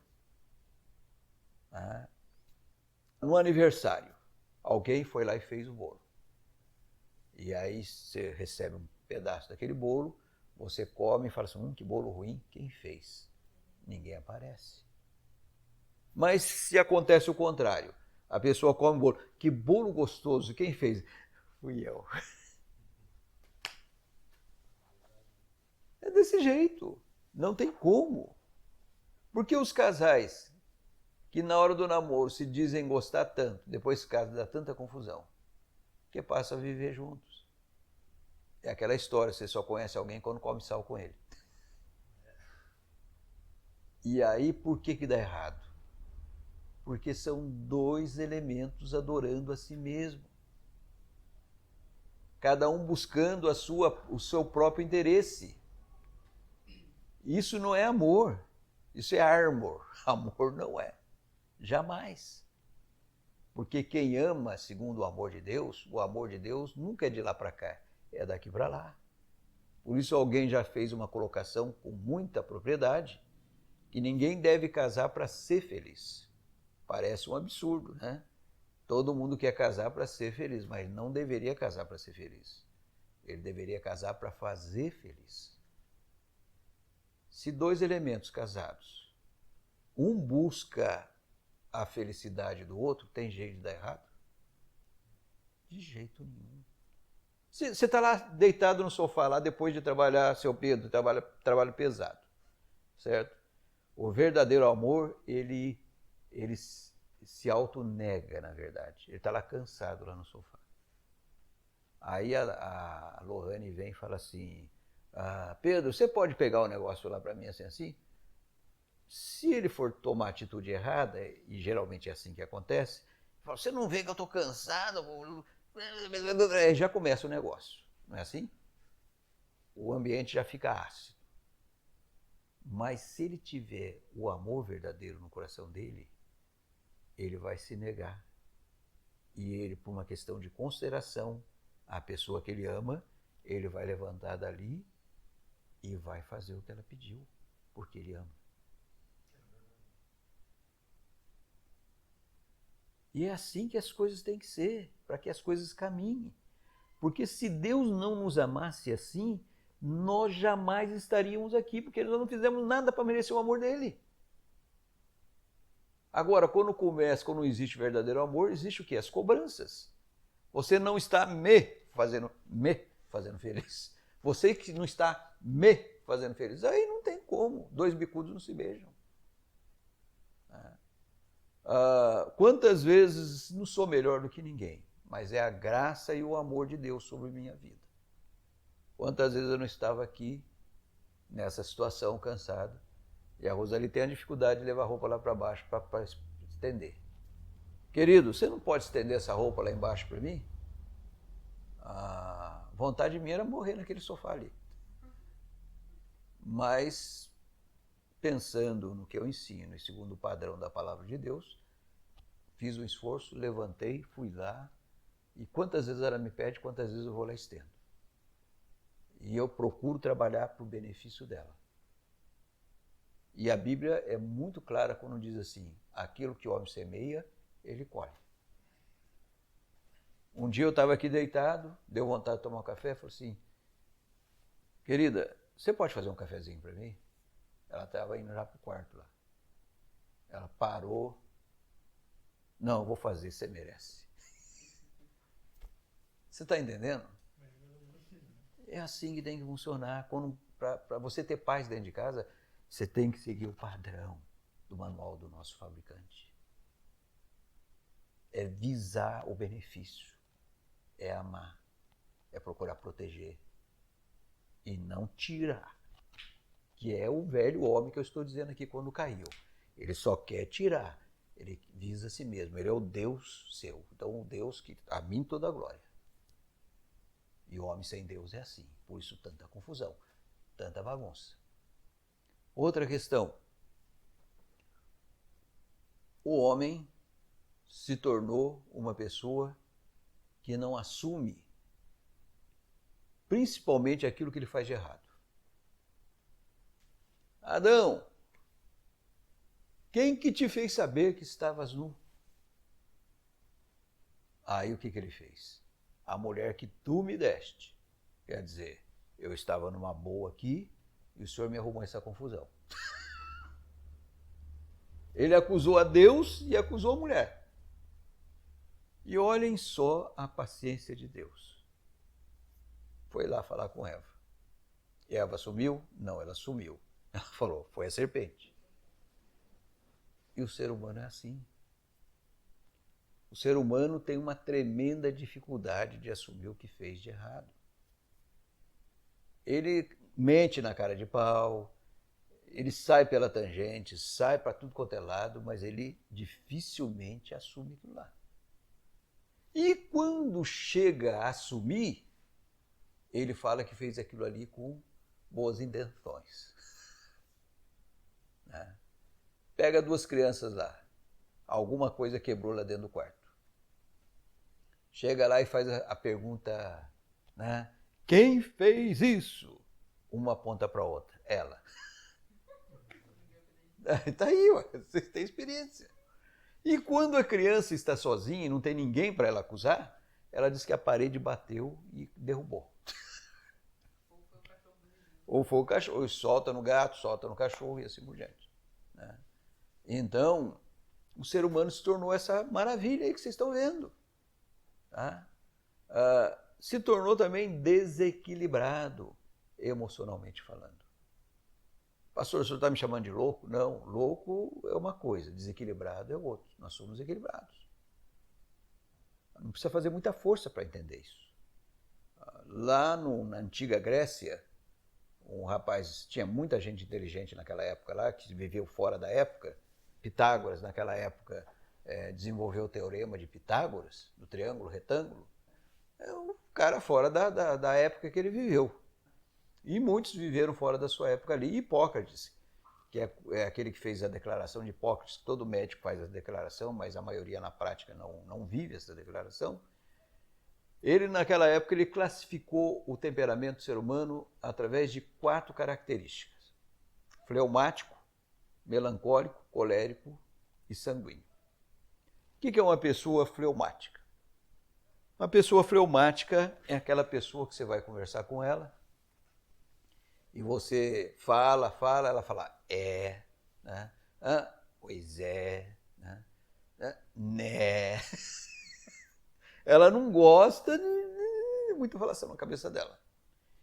Ah. No aniversário, alguém foi lá e fez o bolo. E aí você recebe um pedaço daquele bolo, você come e fala assim, que bolo ruim, quem fez? Ninguém aparece. Mas se acontece o contrário, a pessoa come o bolo, que bolo gostoso, quem fez? Fui eu. É desse jeito, não tem como. Porque os casais que na hora do namoro se dizem gostar tanto, depois se casam, dá tanta confusão, que passam a viver juntos. É aquela história, você só conhece alguém quando come sal com ele. E aí, por que dá errado? Porque são dois elementos adorando a si mesmo. Cada um buscando o seu próprio interesse. Isso não é amor, isso é armor. Amor não é, jamais. Porque quem ama segundo o amor de Deus nunca é de lá para cá, é daqui para lá. Por isso alguém já fez uma colocação com muita propriedade, que ninguém deve casar para ser feliz. Parece um absurdo, né? Todo mundo quer casar para ser feliz, mas não deveria casar para ser feliz. Ele deveria casar para fazer feliz. Se dois elementos casados, um busca a felicidade do outro, tem jeito de dar errado? De jeito nenhum. Você está lá deitado no sofá, lá depois de trabalhar, seu Pedro, trabalho pesado, certo? O verdadeiro amor, ele se autonega, na verdade. Ele está lá cansado, lá no sofá. Aí a Lohane vem e fala assim, Pedro, você pode pegar o negócio lá para mim assim? Se ele for tomar a atitude errada, e geralmente é assim que acontece, fala, você não vê que eu estou cansado? Já começa o negócio, não é assim? O ambiente já fica ácido. Mas se ele tiver o amor verdadeiro no coração dele, ele vai se negar. E ele, por uma questão de consideração à pessoa que ele ama, ele vai levantar dali e vai fazer o que ela pediu, porque ele ama. E é assim que as coisas têm que ser, para que as coisas caminhem. Porque se Deus não nos amasse assim, nós jamais estaríamos aqui, porque nós não fizemos nada para merecer o amor dele. Agora, quando não existe verdadeiro amor, existe o quê? As cobranças. Você não está me fazendo feliz. Você que não está me fazendo feliz. Aí não tem como. Dois bicudos não se beijam. Quantas vezes não sou melhor do que ninguém, mas é a graça e o amor de Deus sobre minha vida. Quantas vezes eu não estava aqui, nessa situação, cansado, e a Rosali tem a dificuldade de levar a roupa lá para baixo para estender. Querido, você não pode estender essa roupa lá embaixo para mim? A vontade minha era morrer naquele sofá ali. Mas, pensando no que eu ensino, e segundo o padrão da palavra de Deus, fiz um esforço, levantei, fui lá, e quantas vezes ela me pede, quantas vezes eu vou lá e estendo. E eu procuro trabalhar para o benefício dela. E a Bíblia é muito clara quando diz assim, aquilo que o homem semeia, ele colhe. Um dia eu estava aqui deitado, deu vontade de tomar um café, falei assim, querida, você pode fazer um cafezinho para mim? Ela estava indo já para o quarto lá. Ela parou, não, eu vou fazer, você merece. Você está entendendo? É assim que tem que funcionar. Para você ter paz dentro de casa, você tem que seguir o padrão do manual do nosso fabricante. É visar o benefício, é amar, é procurar proteger e não tirar. Que é o velho homem que eu estou dizendo aqui quando caiu. Ele só quer tirar, ele visa a si mesmo, ele é o Deus seu. Então o Deus que a mim toda a glória. E o homem sem Deus é assim, por isso tanta confusão, tanta bagunça. Outra questão. O homem se tornou uma pessoa que não assume principalmente aquilo que ele faz de errado. Adão, quem que te fez saber que estavas nu? Aí o que ele fez? A mulher que tu me deste. Quer dizer, eu estava numa boa aqui e o Senhor me arrumou essa confusão. Ele acusou a Deus e acusou a mulher. E olhem só a paciência de Deus. Foi lá falar com Eva. Eva sumiu? Não, ela sumiu. Ela falou, foi a serpente. E o ser humano é assim. O ser humano tem uma tremenda dificuldade de assumir o que fez de errado. Ele mente na cara de pau, ele sai pela tangente, sai para tudo quanto é lado, mas ele dificilmente assume aquilo lá. E quando chega a assumir, ele fala que fez aquilo ali com boas intenções. Né? Pega duas crianças lá, alguma coisa quebrou lá dentro do quarto. Chega lá e faz a pergunta, né? Quem fez isso? Uma aponta para a outra, ela. Está aí, ó, vocês têm experiência. E quando a criança está sozinha e não tem ninguém para ela acusar, ela diz que a parede bateu e derrubou. Ou foi o cachorro, solta no gato, solta no cachorro e assim por diante. Né? Então, o ser humano se tornou essa maravilha aí que vocês estão vendo. Tá? Se tornou também desequilibrado, emocionalmente falando. Pastor, o senhor está me chamando de louco? Não, louco é uma coisa, desequilibrado é outra. Nós somos equilibrados. Não precisa fazer muita força para entender isso. Lá na antiga Grécia, um rapaz, tinha muita gente inteligente naquela época lá, que viveu fora da época. Pitágoras, naquela época, desenvolveu o teorema de Pitágoras, do triângulo retângulo. É um cara fora da época que ele viveu. E muitos viveram fora da sua época ali. Hipócrates, que é aquele que fez a declaração de Hipócrates, todo médico faz a declaração, mas a maioria na prática não vive essa declaração. Ele, naquela época, ele classificou o temperamento do ser humano através de 4 características. Fleumático, melancólico, colérico e sanguíneo. O que é uma pessoa fleumática? Uma pessoa fleumática é aquela pessoa que você vai conversar com ela e você fala, ela fala, né? Pois é, né? Ela não gosta de muita falação na cabeça dela.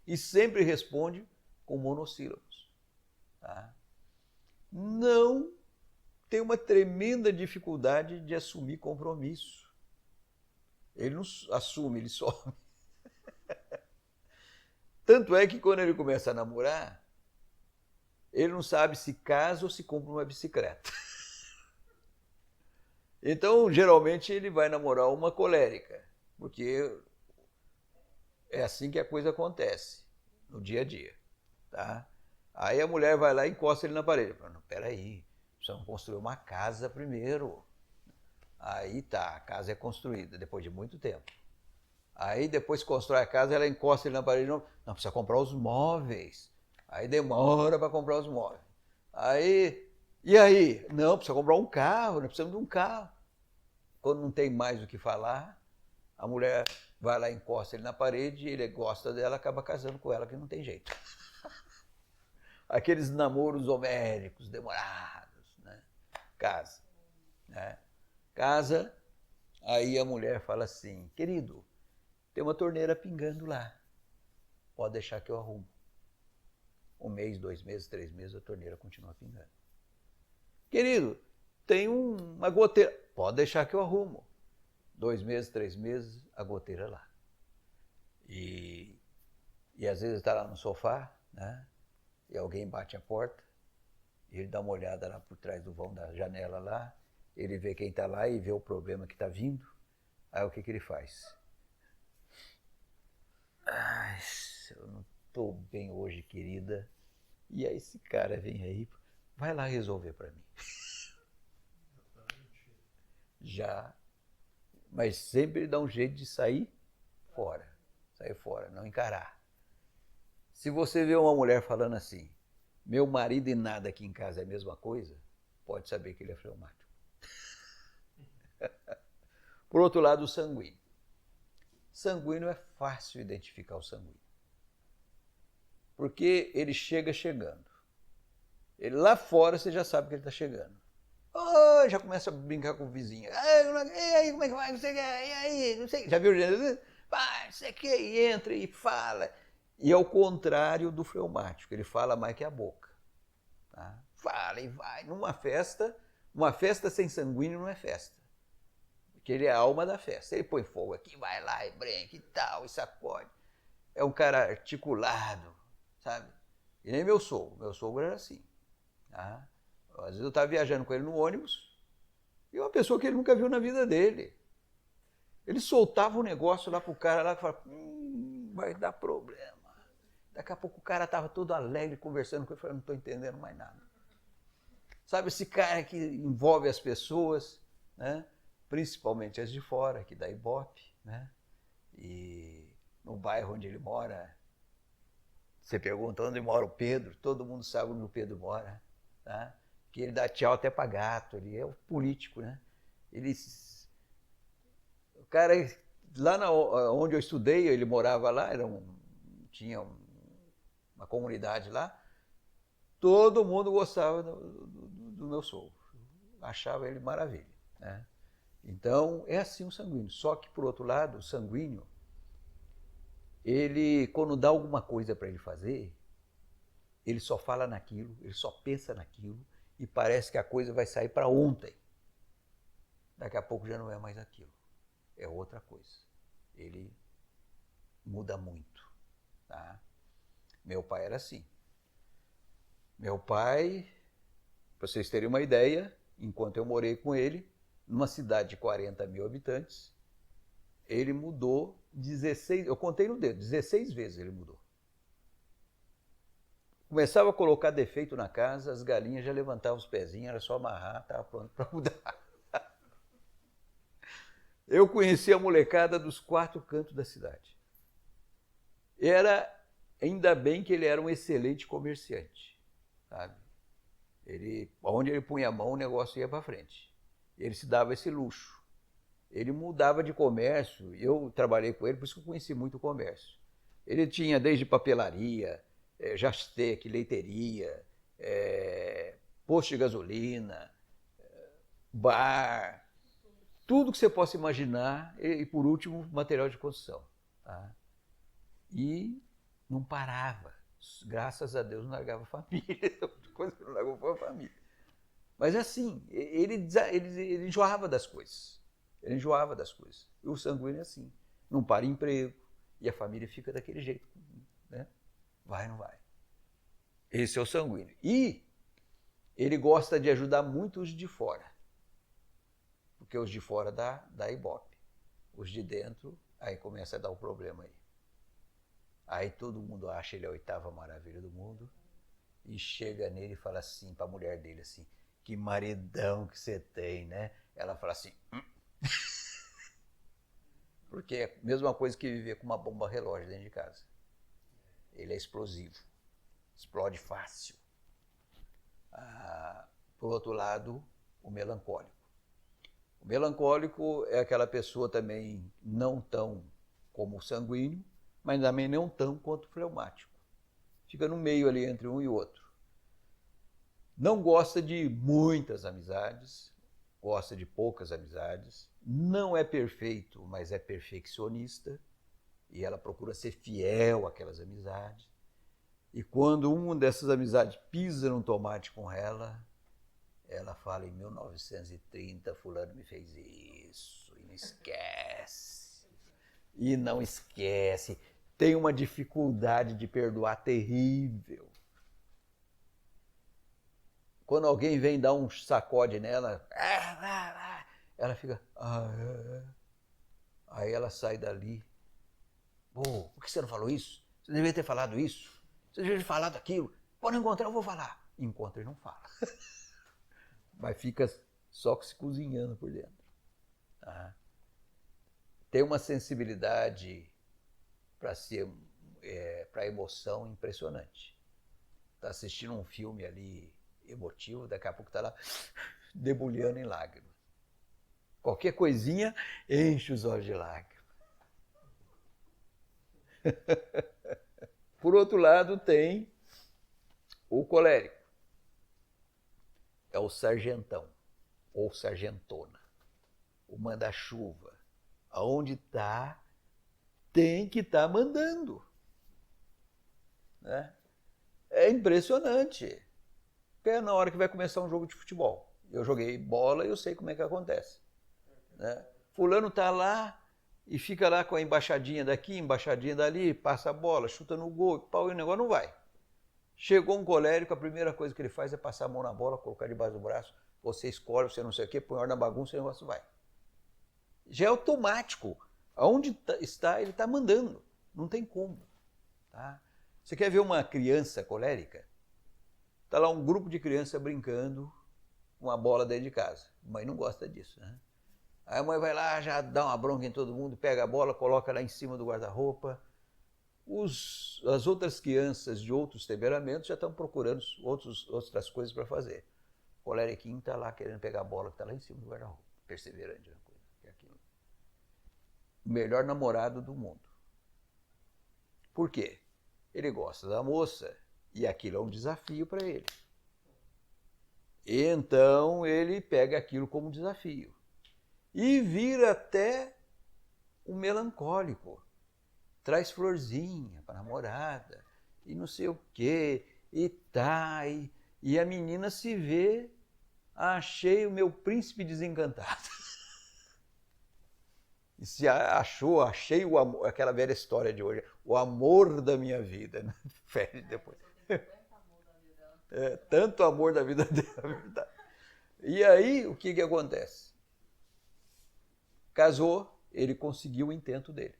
E sempre responde com monossílabos. Tá? Não tem uma tremenda dificuldade de assumir compromisso. Ele não assume, ele some. Tanto é que quando ele começa a namorar, ele não sabe se casa ou se compra uma bicicleta. Então, geralmente, ele vai namorar uma colérica, porque é assim que a coisa acontece no dia a dia. Tá? Aí a mulher vai lá e encosta ele na parede. Fala, não, peraí, precisamos construir uma casa primeiro. Aí tá, a casa é construída depois de muito tempo. Aí depois que constrói a casa, ela encosta ele na parede de novo. Não, precisa comprar os móveis. Aí demora para comprar os móveis. E aí? Não, precisa comprar um carro, nós precisamos de um carro. Quando não tem mais o que falar, a mulher vai lá, encosta ele na parede, ele gosta dela, acaba casando com ela, que não tem jeito. Aqueles namoros homéricos, demorados, né? Casa. Né? Casa, aí a mulher fala assim, querido, tem uma torneira pingando lá, pode deixar que eu arrumo. 1 mês, 2 meses, 3 meses, a torneira continua pingando. Querido, tem uma goteira, pode deixar que eu arrumo. 2 meses, 3 meses, a goteira lá. E às vezes está lá no sofá, né? E alguém bate a porta, e ele dá uma olhada lá por trás do vão da janela lá, ele vê quem está lá e vê o problema que está vindo, aí o que ele faz? estou bem hoje, querida. E aí esse cara vem aí, vai lá resolver para mim. Já, mas sempre dá um jeito de sair fora, não encarar. Se você vê uma mulher falando assim, meu marido e nada aqui em casa é a mesma coisa, pode saber que ele é fleumático. Por outro lado, o sanguíneo. Sanguíneo é fácil identificar o sanguíneo. Porque ele chega chegando. Ele lá fora você já sabe que ele está chegando. Oh, já começa a brincar com o vizinho. E aí, como é que vai? Não sei o que, e aí, não sei. Já viu? Vai, não sei o que, e entra e fala. E é o contrário do fleumático, ele fala mais que a boca. Tá? Fala e vai. Numa festa, uma festa sem sanguíneo não é festa. Porque ele é a alma da festa. Ele põe fogo aqui, vai lá e brinca e tal, e sacode. É um cara articulado, sabe? E nem meu sogro era assim. Tá? Às vezes eu estava viajando com ele no ônibus e uma pessoa que ele nunca viu na vida dele. Ele soltava um negócio lá pro cara lá e falava, vai dar problema. Daqui a pouco o cara estava todo alegre conversando com ele, falando, não estou entendendo mais nada. Sabe, esse cara que envolve as pessoas, né? Principalmente as de fora, que dá Ibope, né? E no bairro onde ele mora, você pergunta onde mora o Pedro, todo mundo sabe onde o Pedro mora, tá? Que ele dá tchau até para gato, ele é o político, né? O cara, lá onde eu estudei, ele morava lá, tinha uma comunidade lá, todo mundo gostava do meu sogro, achava ele maravilha, né? Então, é assim o sanguíneo. Só que, por outro lado, o sanguíneo, ele, quando dá alguma coisa para ele fazer, ele só fala naquilo, ele só pensa naquilo, e parece que a coisa vai sair para ontem. Daqui a pouco já não é mais aquilo, é outra coisa. Ele muda muito. Tá? Meu pai era assim. Meu pai, para vocês terem uma ideia, enquanto eu morei com ele, numa cidade de 40 mil habitantes, ele mudou 16, eu contei no dedo, 16 vezes ele mudou. Começava a colocar defeito na casa, as galinhas já levantavam os pezinhos, era só amarrar, estava pronto para mudar. Eu conheci a molecada dos 4 cantos da cidade. Ainda bem que ele era um excelente comerciante, sabe? Onde ele punha a mão, o negócio ia para frente. Ele se dava esse luxo. Ele mudava de comércio, eu trabalhei com ele, por isso que eu conheci muito o comércio. Ele tinha desde papelaria, jastec, leiteria, posto de gasolina, bar, tudo que você possa imaginar, e por último, material de construção. Tá? E não parava. Graças a Deus não largava a família, coisa que não largou foi a família. Mas assim, ele enjoava das coisas. Ele enjoava das coisas. E o sanguíneo é assim. Não para emprego. E a família fica daquele jeito. Né? Vai ou não vai. Esse é o sanguíneo. E ele gosta de ajudar muito os de fora. Porque os de fora dá Ibope. Os de dentro, aí começa a dar um problema aí. Aí todo mundo acha ele a 8ª maravilha do mundo. E chega nele e fala assim, para a mulher dele assim, que maridão que você tem, né? Ela fala assim, porque é a mesma coisa que viver com uma bomba relógio dentro de casa. Ele é explosivo, explode fácil. Por outro lado, o melancólico. O melancólico é aquela pessoa também não tão como o sanguíneo, mas também não tão quanto o fleumático. Fica no meio ali entre um e outro. Não gosta de muitas amizades, gosta de poucas amizades, não é perfeito, mas é perfeccionista, e ela procura ser fiel àquelas amizades. E quando uma dessas amizades pisa num tomate com ela fala, em 1930 fulano me fez isso, e não esquece. E não esquece. Tem uma dificuldade de perdoar terrível. Quando alguém vem dar um sacode nela, ela fica... Aí ela sai dali. Por que você não falou isso? Você deveria ter falado isso. Você deveria ter falado aquilo. Quando encontrar, eu vou falar. Encontra e não fala. Mas fica só se cozinhando por dentro. Tá? Tem uma sensibilidade para emoção impressionante. Está assistindo um filme ali emotivo, daqui a pouco está lá debulhando em lágrimas. Qualquer coisinha enche os olhos de lágrimas. Por outro lado, tem o colérico. É o sargentão, ou sargentona, o manda-chuva. Aonde está, tem que estar mandando. Né? É impressionante. Porque é na hora que vai começar um jogo de futebol. Eu joguei bola e eu sei como é que acontece. Né? Fulano está lá e fica lá com a embaixadinha daqui, embaixadinha dali, passa a bola, chuta no gol, pau, e o negócio não vai. Chegou um colérico, a primeira coisa que ele faz é passar a mão na bola, colocar debaixo do braço, você escolhe, você não sei o quê, põe ordem na bagunça e o negócio vai. Já é automático. Aonde está, ele está mandando. Não tem como. Tá? Você quer ver uma criança colérica? Está lá um grupo de crianças brincando com uma bola dentro de casa. A mãe não gosta disso. Né? Aí a mãe vai lá, já dá uma bronca em todo mundo, pega a bola, coloca lá em cima do guarda-roupa. As outras crianças de outros temperamentos já estão procurando outras coisas para fazer. O colériquinho está lá querendo pegar a bola que está lá em cima do guarda-roupa. Perseverante, uma coisa. O melhor namorado do mundo. Por quê? Ele gosta da moça e aquilo é um desafio para ele. Então ele pega aquilo como desafio. E vira até um melancólico. Traz florzinha para a namorada e não sei o quê, e tá, e a menina se vê, achei o meu príncipe desencantado. E se achou, achei o amor, aquela velha história de hoje, o amor da minha vida. Né? Fede depois. Tanto amor da vida dela. E aí, o que acontece? Casou, ele conseguiu o intento dele.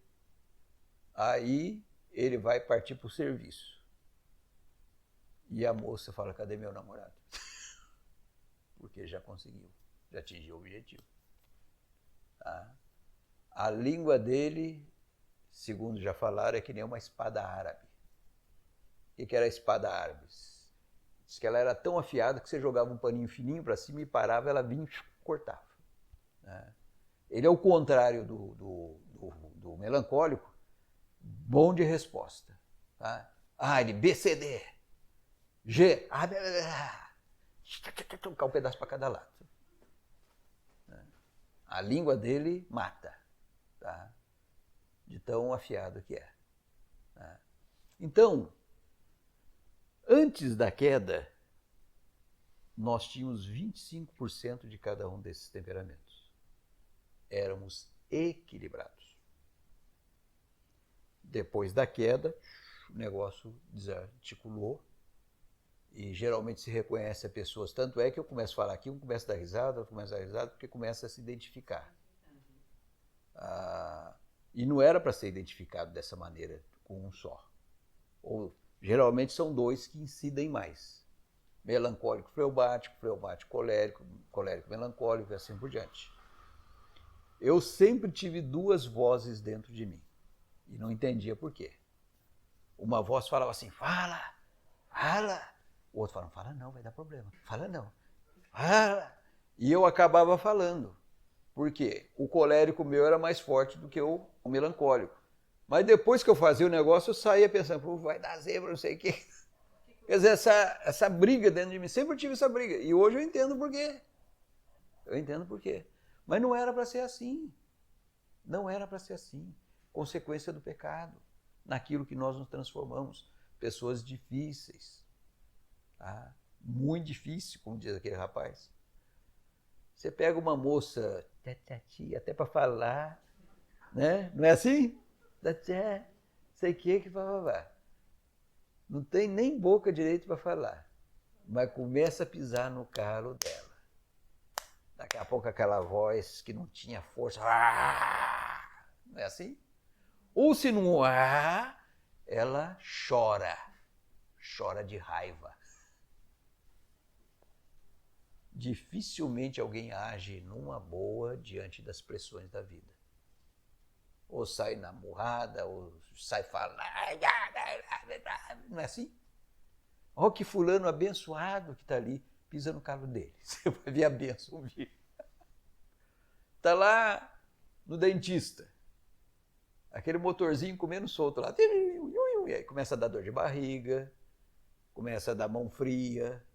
Aí, ele vai partir para o serviço. E a moça fala, cadê meu namorado? Porque já conseguiu, já atingiu o objetivo. Tá? A língua dele, segundo já falaram, é que nem uma espada árabe. O que era a espada árabe? Diz que ela era tão afiada que você jogava um paninho fininho para cima e parava, ela vinha e cortava. Né? Ele é o contrário do melancólico, bom de resposta. Tá? Ele BCD, G, um pedaço para cada lado. A língua dele mata. Tá? De tão afiado que é. Tá? Então, antes da queda, nós tínhamos 25% de cada um desses temperamentos. Éramos equilibrados. Depois da queda, o negócio desarticulou e geralmente se reconhece a pessoas. Tanto é que eu começo a falar aqui, um começa a dar risada, outro começa a dar risada, porque começa a se identificar. E não era para ser identificado dessa maneira, com um só. Ou, geralmente são dois que incidem mais. Melancólico, fleumático, fleumático, colérico, colérico, melancólico e assim por diante. Eu sempre tive duas vozes dentro de mim e não entendia por quê. Uma voz falava assim, fala, fala. O outro falava, fala não, vai dar problema. Fala não, fala. E eu acabava falando. Por quê? O colérico meu era mais forte do que o melancólico. Mas depois que eu fazia o negócio, eu saía pensando, vai dar zebra, não sei o quê. Quer dizer, essa briga dentro de mim, sempre tive essa briga. E hoje eu entendo por quê. Eu entendo por quê. Mas não era para ser assim. Não era para ser assim. Consequência do pecado. Naquilo que nós nos transformamos. Pessoas difíceis. Tá? Muito difícil, como diz aquele rapaz. Você pega uma moça, até para falar, né? Não é assim? Sei que vai. Não tem nem boca direito para falar, mas começa a pisar no calo dela. Daqui a pouco aquela voz que não tinha força, não é assim? Ou se não ela chora de raiva. Dificilmente alguém age numa boa diante das pressões da vida. Ou sai na murrada, ou sai falando. Não é assim? Olha que fulano abençoado que está ali, pisa no calo dele. Você vai ver a bênção vir. Está lá no dentista. Aquele motorzinho comendo solto lá. E aí começa a dar dor de barriga, começa a dar mão fria.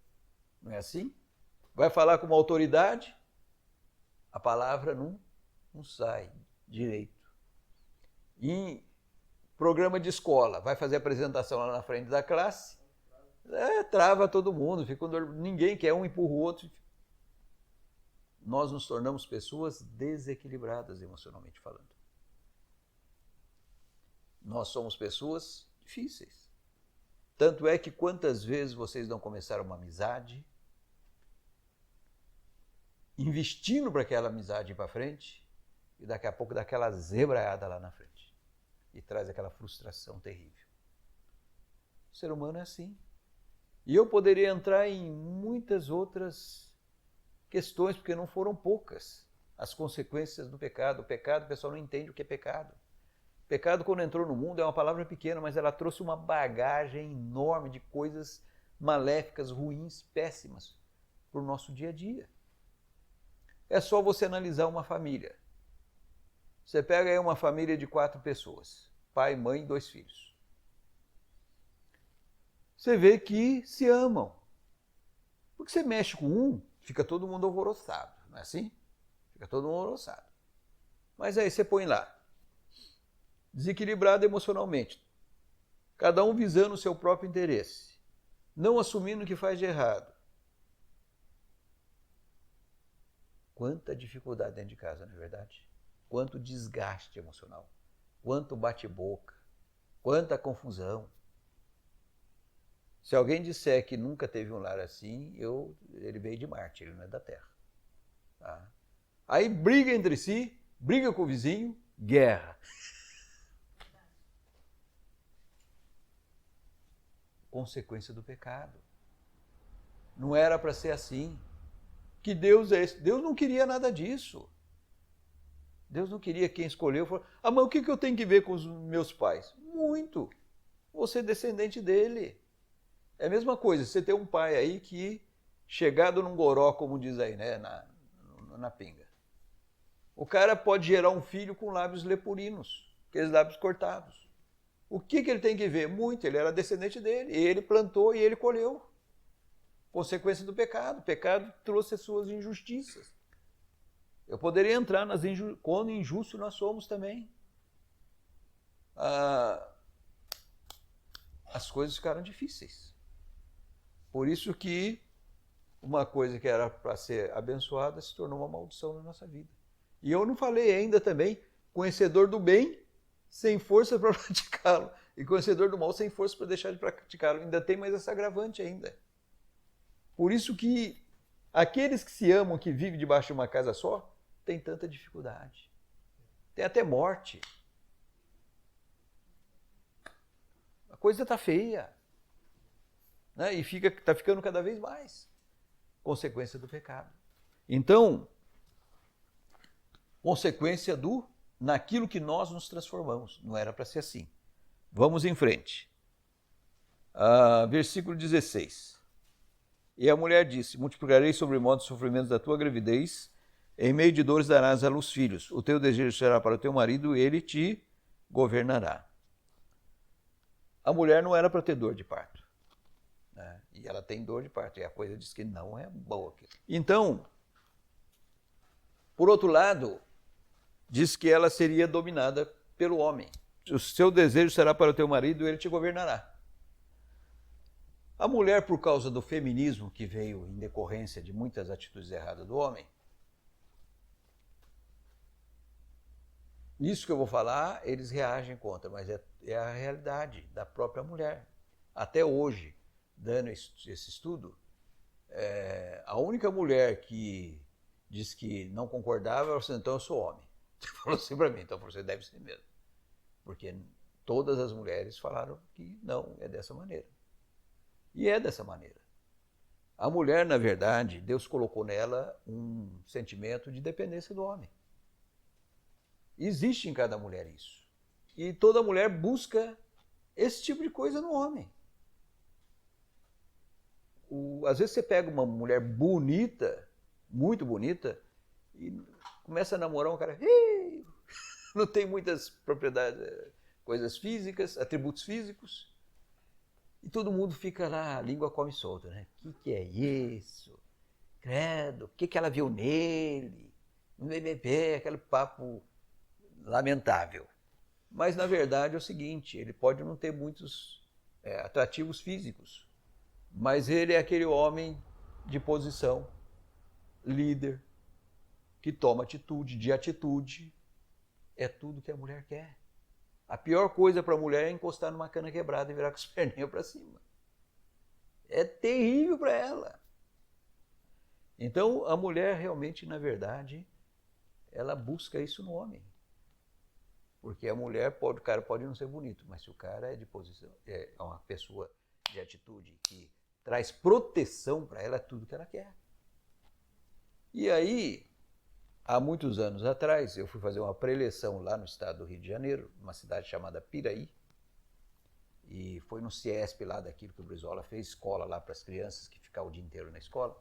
Não é assim? Vai falar com uma autoridade, a palavra não sai direito. Em programa de escola, vai fazer apresentação lá na frente da classe, trava todo mundo, fica com dor, ninguém quer, um empurra o outro. Nós nos tornamos pessoas desequilibradas emocionalmente falando. Nós somos pessoas difíceis. Tanto é que quantas vezes vocês não começaram uma amizade, investindo para aquela amizade ir para frente, e daqui a pouco dá aquela zebraiada lá na frente. E traz aquela frustração terrível. O ser humano é assim. E eu poderia entrar em muitas outras questões, porque não foram poucas as consequências do pecado. O pecado, o pessoal não entende o que é pecado. Pecado, quando entrou no mundo, é uma palavra pequena, mas ela trouxe uma bagagem enorme de coisas maléficas, ruins, péssimas para o nosso dia a dia. É só você analisar uma família. Você pega aí uma família de 4 pessoas, pai, mãe e 2 filhos. Você vê que se amam. Porque você mexe com um, fica todo mundo alvoroçado, não é assim? Fica todo mundo alvoroçado. Mas aí você põe lá, desequilibrado emocionalmente, cada um visando o seu próprio interesse, não assumindo o que faz de errado. Quanta dificuldade dentro de casa, não é verdade? Quanto desgaste emocional, quanto bate-boca, quanta confusão. Se alguém disser que nunca teve um lar assim, ele veio de Marte, ele não é da Terra. Tá? Aí briga entre si, briga com o vizinho, guerra. Consequência do pecado. Não era para ser assim. Que Deus é esse? Deus não queria nada disso. Deus não queria. Quem escolheu falou, mas o que eu tenho que ver com os meus pais? Muito. Você é descendente dele. É a mesma coisa, você tem um pai aí que, chegado num goró, como diz aí, né, na pinga. O cara pode gerar um filho com lábios lepurinos, aqueles lábios cortados. O que ele tem que ver? Muito, ele era descendente dele, ele plantou e ele colheu. Consequência do pecado. O pecado trouxe as suas injustiças. Eu poderia entrar nas quando injusto nós somos também. As coisas ficaram difíceis. Por isso que uma coisa que era para ser abençoada se tornou uma maldição na nossa vida. E eu não falei ainda também, conhecedor do bem sem força para praticá-lo. E conhecedor do mal sem força para deixar de praticá-lo. Ainda tem mais essa agravante ainda. Por isso que aqueles que se amam, que vivem debaixo de uma casa só, têm tanta dificuldade. Tem até morte. A coisa está feia. Né? E está ficando cada vez mais. Consequência do pecado. Então, consequência naquilo que nós nos transformamos. Não era para ser assim. Vamos em frente. Versículo 16. E a mulher disse, multiplicarei sobre modo os sofrimentos da tua gravidez, em meio de dores darás à luz filhos. O teu desejo será para o teu marido, ele te governará. A mulher não era para ter dor de parto. Né? E ela tem dor de parto, e a coisa diz que não é boa. Então, por outro lado, diz que ela seria dominada pelo homem. O seu desejo será para o teu marido, ele te governará. A mulher, por causa do feminismo que veio em decorrência de muitas atitudes erradas do homem, nisso que eu vou falar, eles reagem contra, mas é a realidade da própria mulher. Até hoje, dando esse estudo, a única mulher que diz que não concordava, ela falou assim, então eu sou homem. Você falou assim para mim, então você deve ser mesmo. Porque todas as mulheres falaram que não, é dessa maneira. E é dessa maneira. A mulher, na verdade, Deus colocou nela um sentimento de dependência do homem. Existe em cada mulher isso. E toda mulher busca esse tipo de coisa no homem. Às vezes você pega uma mulher bonita, muito bonita, e começa a namorar um cara, não tem muitas propriedades, coisas físicas, atributos físicos, e todo mundo fica lá, a língua come solta, né? O que é isso? Credo, o que ela viu nele? No BBB, aquele papo lamentável. Mas, na verdade, é o seguinte, ele pode não ter muitos atrativos físicos, mas ele é aquele homem de posição, líder, que toma atitude, de atitude, é tudo que a mulher quer. A pior coisa para a mulher é encostar numa cana quebrada e virar com as perninhas para cima. É terrível para ela. Então, a mulher realmente, na verdade, ela busca isso no homem. Porque a mulher o cara pode não ser bonito, mas se o cara é de posição, é uma pessoa de atitude que traz proteção para ela, é tudo que ela quer. E aí, há muitos anos atrás, eu fui fazer uma preleção lá no estado do Rio de Janeiro, numa cidade chamada Piraí, e foi no CIESP lá daquilo que o Brizola fez, escola lá para as crianças que ficavam o dia inteiro na escola.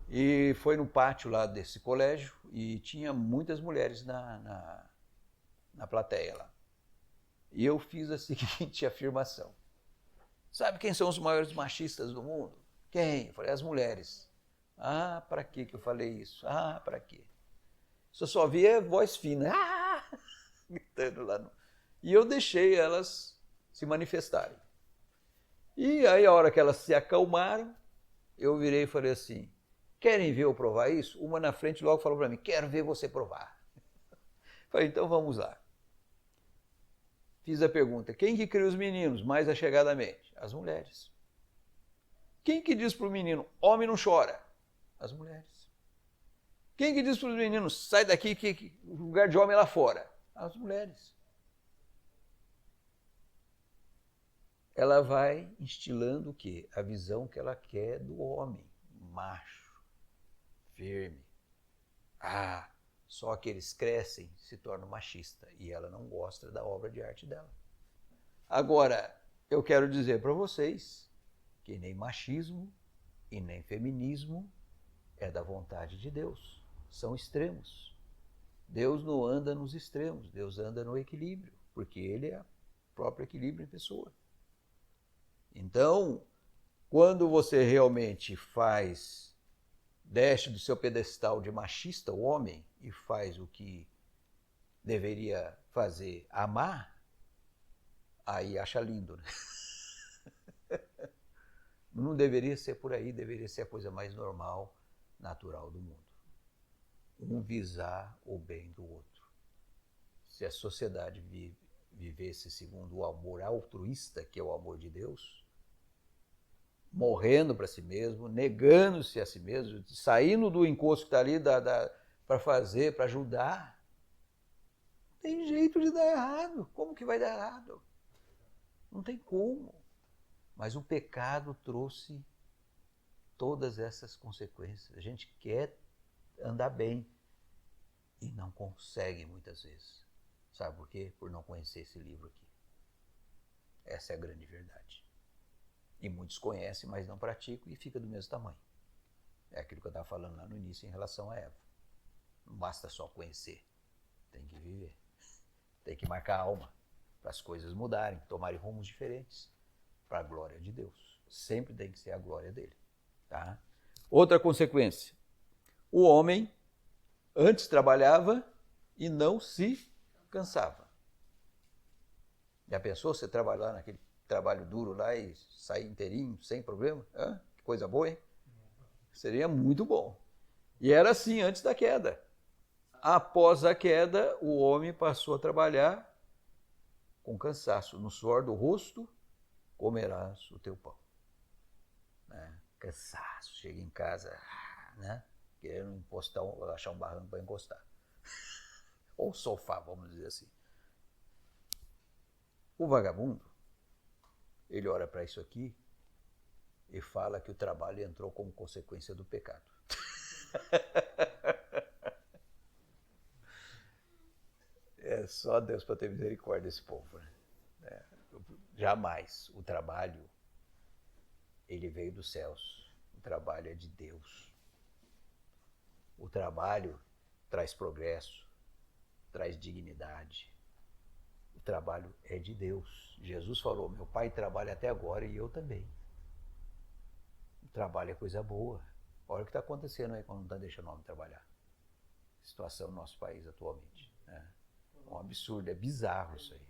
E foi no pátio lá desse colégio e tinha muitas mulheres na plateia lá. E eu fiz a seguinte afirmação. Sabe quem são os maiores machistas do mundo? Quem? Eu falei, as mulheres. Ah, para que eu falei isso? Ah, para quê? Você só via voz fina, gritando lá. E eu deixei elas se manifestarem. E aí, a hora que elas se acalmaram, eu virei e falei assim, querem ver eu provar isso? Uma na frente logo falou para mim, quero ver você provar. Falei, então vamos lá. Fiz a pergunta, quem que cria os meninos mais achegadamente? As mulheres. Quem que diz para o menino, homem não chora? As mulheres. Quem que diz para os meninos, sai daqui que o lugar de homem é lá fora? As mulheres. Ela vai instilando o quê? A visão que ela quer do homem, macho, firme. Só que eles crescem, se tornam machista e ela não gosta da obra de arte dela. Agora, eu quero dizer para vocês que nem machismo e nem feminismo é da vontade de Deus. São extremos. Deus não anda nos extremos, Deus anda no equilíbrio, porque Ele é o próprio equilíbrio em pessoa. Então, quando você realmente desce do seu pedestal de machista, o homem, e faz o que deveria fazer, amar, aí acha lindo, né? Não deveria ser por aí, deveria ser a coisa mais normal, natural do mundo. Um visar o bem do outro. Se a sociedade vivesse segundo o amor altruísta, que é o amor de Deus, morrendo para si mesmo, negando-se a si mesmo, saindo do encosto que está ali para fazer, para ajudar, tem jeito de dar errado. Como que vai dar errado? Não tem como. Mas o pecado trouxe todas essas consequências. A gente quer andar bem e não consegue muitas vezes. Sabe por quê? Por não conhecer esse livro aqui. Essa é a grande verdade. E muitos conhecem, mas não praticam e fica do mesmo tamanho. É aquilo que eu estava falando lá no início em relação a Eva. Não basta só conhecer, tem que viver. Tem que marcar a alma para as coisas mudarem, tomarem rumos diferentes para a glória de Deus. Sempre tem que ser a glória dele. Tá? Outra consequência. O homem antes trabalhava e não se cansava. Já pensou você trabalhar naquele trabalho duro lá e sair inteirinho, sem problema? Que coisa boa, hein? Seria muito bom. E era assim antes da queda. Após a queda, o homem passou a trabalhar com cansaço. No suor do rosto, comerás o teu pão. Né? Cansaço. Chega em casa, né? Querendo achar um barranco para encostar. Ou sofá, vamos dizer assim. O vagabundo, ele olha para isso aqui e fala que o trabalho entrou como consequência do pecado. É só Deus para ter misericórdia desse povo, né? Jamais. O trabalho, ele veio dos céus. O trabalho é de Deus. O trabalho traz progresso, traz dignidade. O trabalho é de Deus. Jesus falou, meu pai trabalha até agora e eu também. O trabalho é coisa boa. Olha o que está acontecendo aí quando não está deixando o homem trabalhar. A situação no nosso país atualmente. É um absurdo, é bizarro isso aí.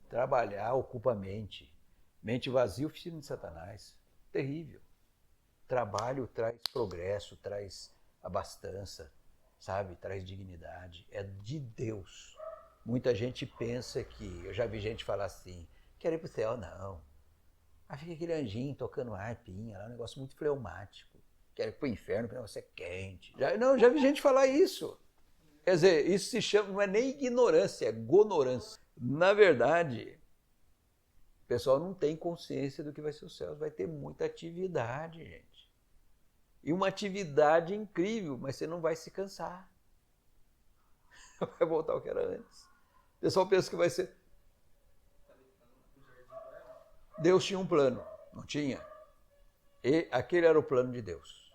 Trabalhar ocupa a mente. Mente vazia, oficina de Satanás. Terrível. Trabalho traz progresso, traz abastança, sabe? Traz dignidade. É de Deus. Muita gente pensa que... Eu já vi gente falar assim, quero ir pro céu, não. Aí fica aquele anjinho tocando harpinha, lá, um negócio muito fleumático. Quero ir pro inferno, porque o negócio é quente. Já vi gente falar isso. Quer dizer, isso se chama, não é nem ignorância, é gonorância. Na verdade, o pessoal não tem consciência do que vai ser o céu. Vai ter muita atividade, gente. E uma atividade incrível, mas você não vai se cansar. Vai voltar ao que era antes. O pessoal pensa que vai ser... Deus tinha um plano, não tinha? E aquele era o plano de Deus.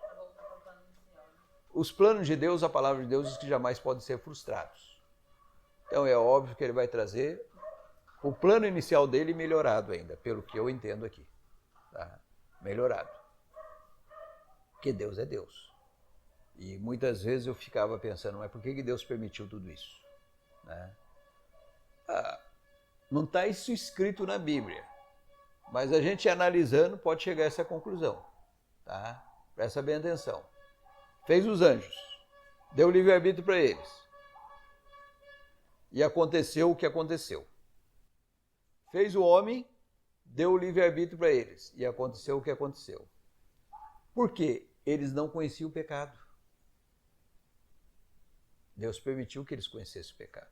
Os planos de Deus, a palavra de Deus, que jamais podem ser frustrados. Então é óbvio que ele vai trazer o plano inicial dele melhorado ainda, pelo que eu entendo aqui. Tá? Melhorado. Porque Deus é Deus. E muitas vezes eu ficava pensando, mas por que Deus permitiu tudo isso? Né? Não está isso escrito na Bíblia, mas a gente analisando pode chegar a essa conclusão. Tá? Presta bem atenção. Fez os anjos, deu livre-arbítrio para eles. E aconteceu o que aconteceu. Fez o homem, deu livre-arbítrio para eles. E aconteceu o que aconteceu. Por quê? Eles não conheciam o pecado. Deus permitiu que eles conhecessem o pecado.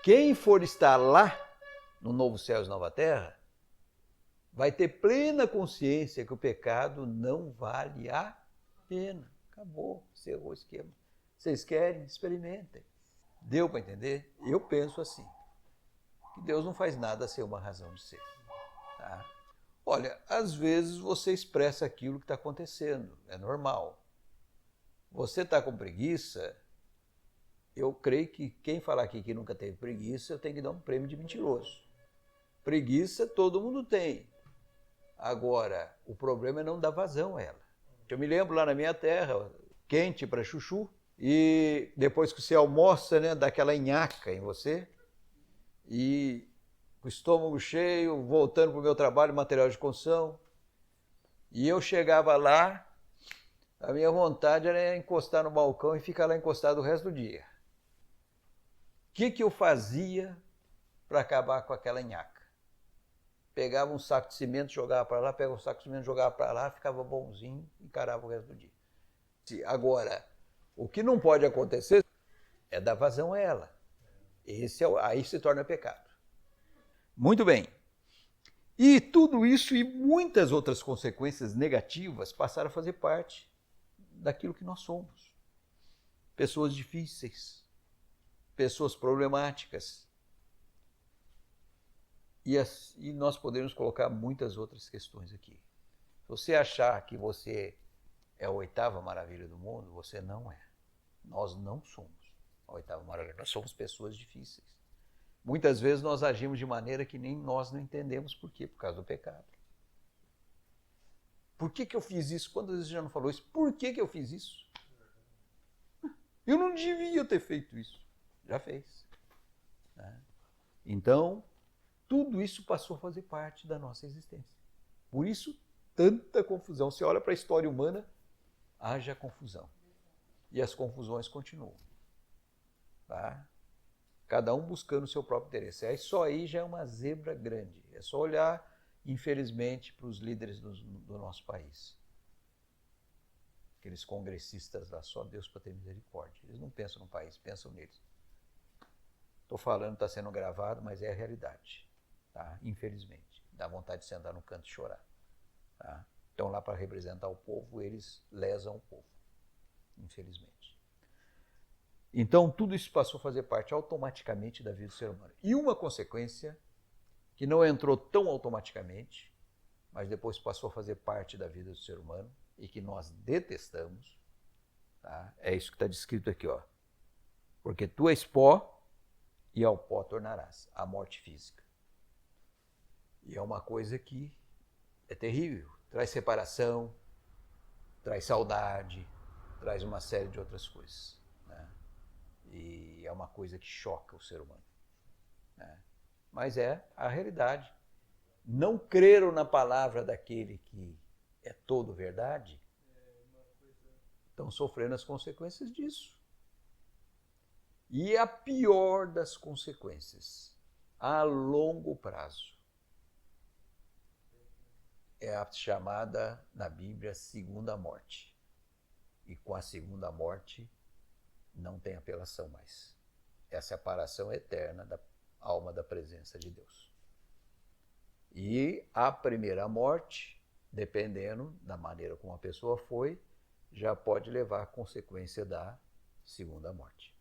Quem for estar lá, no novo céu e nova terra, vai ter plena consciência que o pecado não vale a pena. Acabou, encerrou o esquema. Vocês querem? Experimentem. Deu para entender? Eu penso assim, que Deus não faz nada sem uma razão de ser. Tá? Olha, às vezes você expressa aquilo que está acontecendo, é normal. Você está com preguiça, eu creio que quem falar aqui que nunca teve preguiça, eu tenho que dar um prêmio de mentiroso. Preguiça todo mundo tem. Agora, o problema é não dar vazão a ela. Eu me lembro lá na minha terra, quente para chuchu, e depois que você almoça, né, dá aquela nhaca em você, e com o estômago cheio, voltando para o meu trabalho, material de construção, e eu chegava lá, a minha vontade era encostar no balcão e ficar lá encostado o resto do dia. O que eu fazia para acabar com aquela nhaca? Pegava um saco de cimento, jogava para lá, pegava um saco de cimento, jogava para lá, ficava bonzinho, encarava o resto do dia. Agora, o que não pode acontecer é dar vazão a ela. Aí se torna pecado. Muito bem. E tudo isso e muitas outras consequências negativas passaram a fazer parte daquilo que nós somos. Pessoas difíceis, pessoas problemáticas. E nós podemos colocar muitas outras questões aqui. Se você achar que você é a oitava maravilha do mundo, você não é. Nós não somos a oitava maravilha. Nós somos pessoas difíceis. Muitas vezes nós agimos de maneira que nem nós não entendemos por quê, por causa do pecado. Por que eu fiz isso? Quantas vezes já não falou isso? Por que eu fiz isso? Eu não devia ter feito isso. Já fez. Né? Então, tudo isso passou a fazer parte da nossa existência. Por isso, tanta confusão. Você olha para a história humana, haja confusão. E as confusões continuam. Tá? Cada um buscando o seu próprio interesse. Aí só aí já é uma zebra grande. É só olhar, infelizmente, para os líderes do nosso país. Aqueles congressistas lá, só Deus para ter misericórdia. Eles não pensam no país, pensam neles. Estou falando, está sendo gravado, mas é a realidade, tá? Infelizmente. Dá vontade de sentar no canto e chorar. Tá? Estão lá para representar o povo, eles lesam o povo, infelizmente. Então, tudo isso passou a fazer parte automaticamente da vida do ser humano. E uma consequência que não entrou tão automaticamente, mas depois passou a fazer parte da vida do ser humano e que nós detestamos, tá? É isso que está descrito aqui, ó. Porque tu és pó e ao pó tornarás, a morte física. E é uma coisa que é terrível, traz separação, traz saudade, traz uma série de outras coisas, né? E é uma coisa que choca o ser humano, né? Mas é a realidade. Não creram na palavra daquele que é todo verdade, estão sofrendo as consequências disso. E a pior das consequências, a longo prazo, é a chamada, na Bíblia, segunda morte. E com a segunda morte, não tem apelação mais. É a separação eterna da alma da presença de Deus. E a primeira morte, dependendo da maneira como a pessoa foi, já pode levar à consequência da segunda morte.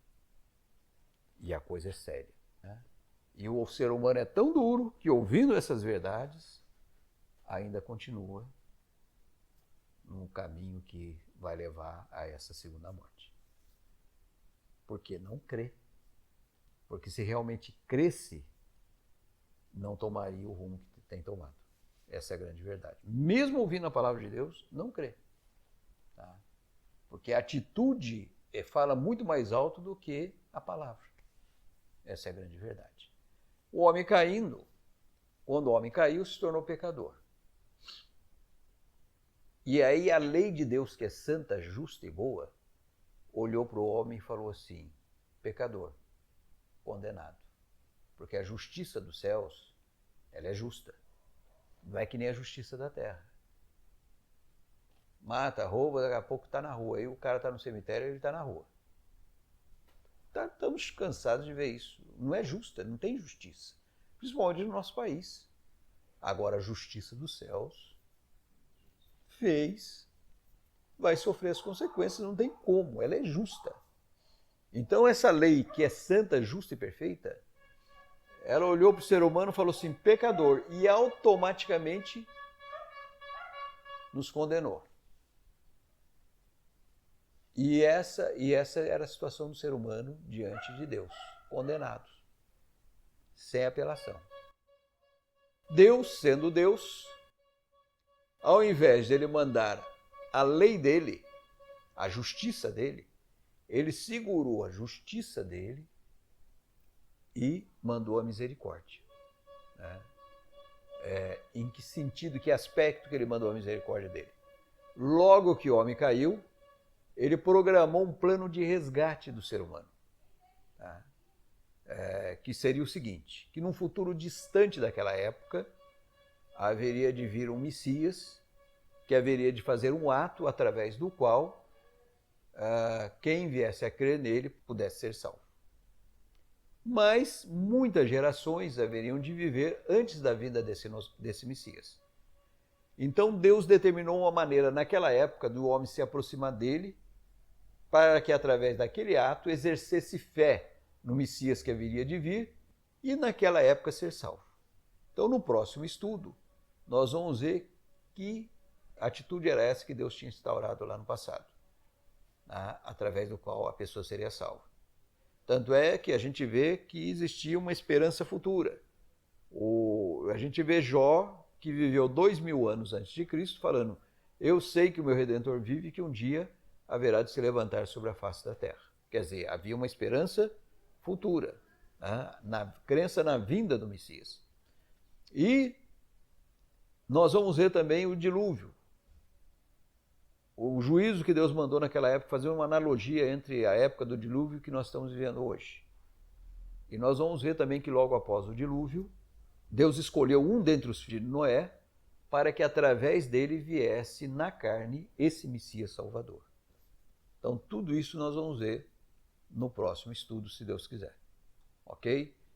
E a coisa é séria, né? E o ser humano é tão duro que, ouvindo essas verdades, ainda continua num caminho que vai levar a essa segunda morte. Porque não crê. Porque se realmente cresce, não tomaria o rumo que tem tomado. Essa é a grande verdade. Mesmo ouvindo a palavra de Deus, não crê. Tá? Porque a atitude fala muito mais alto do que a palavra. Essa é a grande verdade. O homem caindo, quando o homem caiu, se tornou pecador. E aí a lei de Deus, que é santa, justa e boa, olhou para o homem e falou assim: pecador, condenado. Porque a justiça dos céus, ela é justa. Não é que nem a justiça da terra. Mata, rouba, daqui a pouco está na rua. Aí o cara está no cemitério e ele está na rua. Estamos cansados de ver isso. Não é justa, não tem justiça. Principalmente no nosso país. Agora, a justiça dos céus vai sofrer as consequências, não tem como, ela é justa. Então essa lei que é santa, justa e perfeita, ela olhou para o ser humano e falou assim, pecador, e automaticamente nos condenou. E essa era a situação do ser humano diante de Deus, condenado, sem apelação. Deus, sendo Deus, ao invés de ele mandar a lei dele, a justiça dele, ele segurou a justiça dele e mandou a misericórdia. Em que sentido, que aspecto que ele mandou a misericórdia dele? Logo que o homem caiu, ele programou um plano de resgate do ser humano. Que seria o seguinte, que num futuro distante daquela época, haveria de vir um Messias, que haveria de fazer um ato através do qual quem viesse a crer nele pudesse ser salvo. Mas muitas gerações haveriam de viver antes da vinda desse Messias. Então Deus determinou uma maneira naquela época do homem se aproximar dele, para que através daquele ato exercesse fé no Messias que haveria de vir e naquela época ser salvo. Então no próximo estudo nós vamos ver que atitude era essa que Deus tinha instaurado lá no passado, através do qual a pessoa seria salva. Tanto é que a gente vê que existia uma esperança futura. A gente vê Jó, que viveu 2000 anos antes de Cristo, falando, eu sei que o meu Redentor vive e que um dia haverá de se levantar sobre a face da terra. Quer dizer, havia uma esperança futura, na crença na vinda do Messias. E nós vamos ver também o dilúvio. O juízo que Deus mandou naquela época, fazer uma analogia entre a época do dilúvio que nós estamos vivendo hoje. E nós vamos ver também que logo após o dilúvio, Deus escolheu um dentre os filhos de Noé para que através dele viesse na carne esse Messias Salvador. Então tudo isso nós vamos ver no próximo estudo, se Deus quiser. ok?